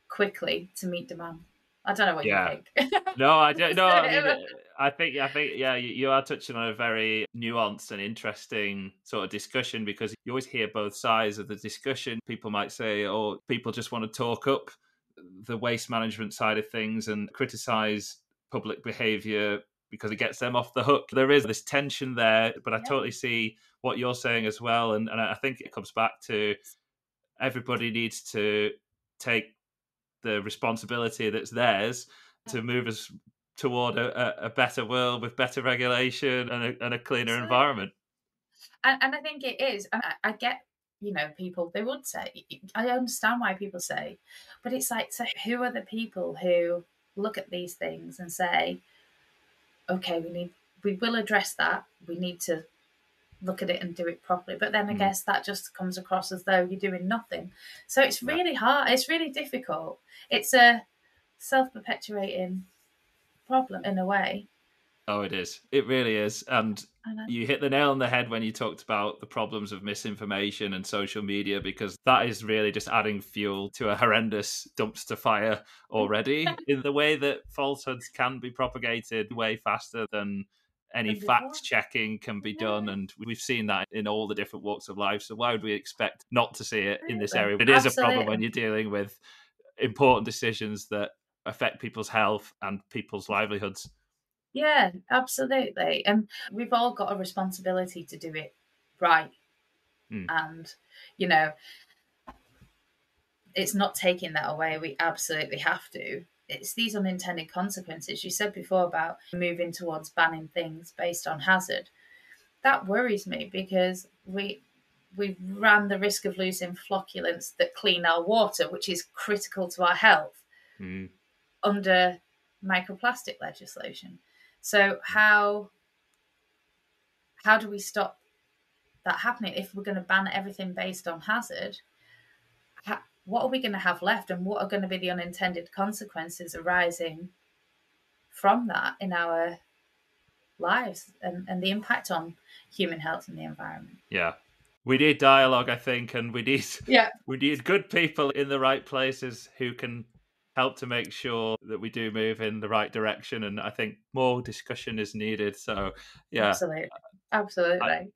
quickly to meet demand. I don't know what you Yeah. think. No, I don't. No, I mean, I think, yeah, you are touching on a very nuanced and interesting sort of discussion because you always hear both sides of the discussion. People might say, "Oh, people just want to talk up the waste management side of things and criticize public behaviour because it gets them off the hook." There is this tension there, but I Yeah, totally see what you're saying as well, and I think it comes back to everybody needs to take the responsibility that's theirs to move us toward a better world with better regulation and a cleaner absolutely. environment. And I think it is. And I get, people, they would say, I understand why people say, but it's like, so who are the people who look at these things and say, okay, we will address that. We need to look at it and do it properly. But then I Mm, guess that just comes across as though you're doing nothing. So it's yeah. really hard. It's really difficult. It's a self perpetuating problem in a way. Oh, it is. It really is. And I know. you hit the nail on the head when you talked about the problems of misinformation and social media, because that is really just adding fuel to a horrendous dumpster fire already, in the way that falsehoods can be propagated way faster than any Than before. fact checking can be done. Yeah, And we've seen that in all the different walks of life. So why would we expect not to see it in this absolutely. area? It is a problem when Absolutely. you're dealing with important decisions that affect people's health and people's livelihoods. Yeah, absolutely. And we've all got a responsibility to do it right. Mm, And, you know, it's not taking that away. We absolutely have to. It's these unintended consequences. You said before about moving towards banning things based on hazard. That worries me because we ran the risk of losing flocculants that clean our water, which is critical to our health, mm. under microplastic legislation. So how do we stop that happening if we're going to ban everything based on hazard? What are we going to have left, and what are going to be the unintended consequences arising from that in our lives, and the impact on human health and the environment? Yeah. We need dialogue, I think, and we need Yeah, we need good people in the right places who can help to make sure that we do move in the right direction. And I think more discussion is needed. So yeah, absolutely, I, absolutely.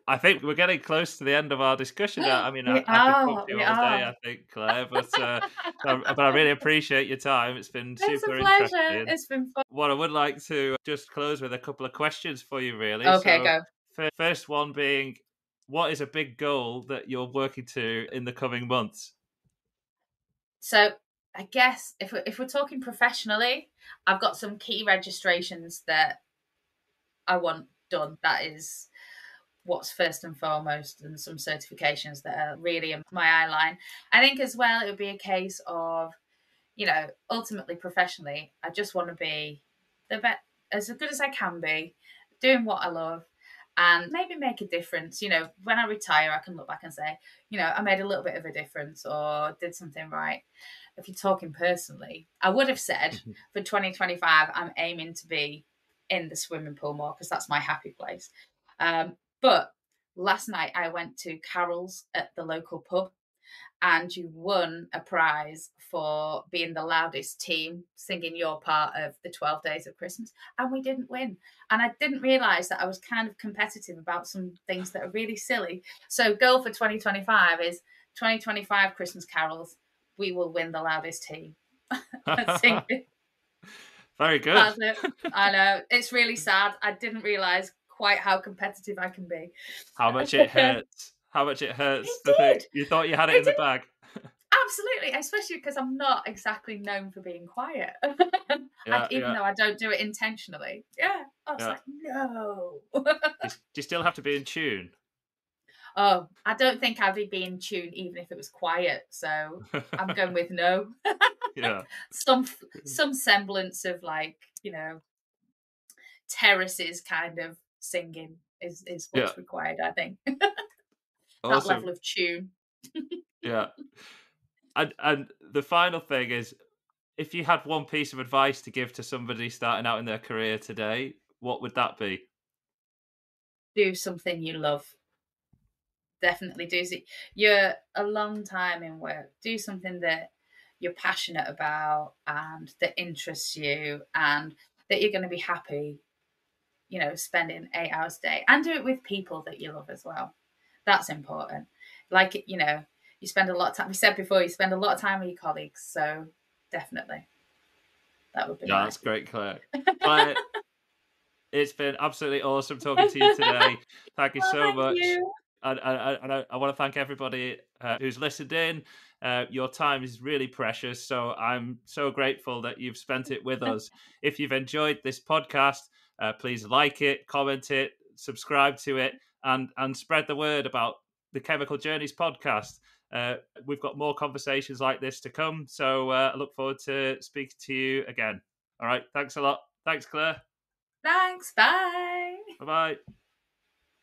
I think we're getting close to the end of our discussion. I mean, we I could talk are, to you we all day, are. I think, Claire, but I really appreciate your time. It's been It's a super pleasure. interesting. It's been fun. What I would like to just close with a couple of questions for you, really. Okay, So, go. first one being, what is a big goal that you're working to in the coming months? So I guess if we're talking professionally, I've got some key registrations that I want done. That is what's first and foremost, and some certifications that are really in my eye line. I think as well it would be a case of, ultimately professionally, I just want to be the best, as good as I can be, doing what I love, and maybe make a difference. When I retire, I can look back and say, I made a little bit of a difference or did something right. If you're talking personally, I would have said for 2025, I'm aiming to be in the swimming pool more because that's my happy place. But last night I went to Carol's at the local pub, and you won a prize for being the loudest team singing your part of the 12 Days of Christmas. And we didn't win. And I didn't realise that I was kind of competitive about some things that are really silly. So, goal for 2025 is 2025 Christmas carols. We will win the loudest team. Singing. Very good. That's it. I know. It's really sad. I didn't realise quite how competitive I can be. How much it It hurts. How much it hurts to think did. you thought you had it in It the did. bag. Absolutely, especially because I'm not exactly known for being quiet. Yeah, Even yeah, though I don't do it intentionally. Yeah, I was yeah. like, no. Do you still have to be in tune? Oh, I don't think I'd be in tune even if it was quiet. So I'm going with no. Yeah. some some semblance of, like, terraces kind of singing is Yeah. what's required, I think. That Awesome. level of tune. Yeah. And the final thing is, if you had one piece of advice to give to somebody starting out in their career today, what would that be? Do something you love. definitely do. So you're a long time in work. Do something that you're passionate about and that interests you, and that you're going to be happy, spending 8 hours a day, and do it with people that you love as well. That's important. Like, you spend a lot of time, we said before, you spend a lot of time with your colleagues. So definitely that would be Yeah, my that's great, Claire. Claire, it's been absolutely awesome talking to you today. Thank you Oh, so thank much. you. And I want to thank everybody who's listened in. Your time is really precious, so I'm so grateful that you've spent it with us. If you've enjoyed this podcast, please like it, comment it, subscribe to it, and spread the word about the Chemical Journeys podcast. We've got more conversations like this to come, so I look forward to speaking to you again. All right, thanks a lot. Thanks, Claire. Thanks. Bye. Bye-bye.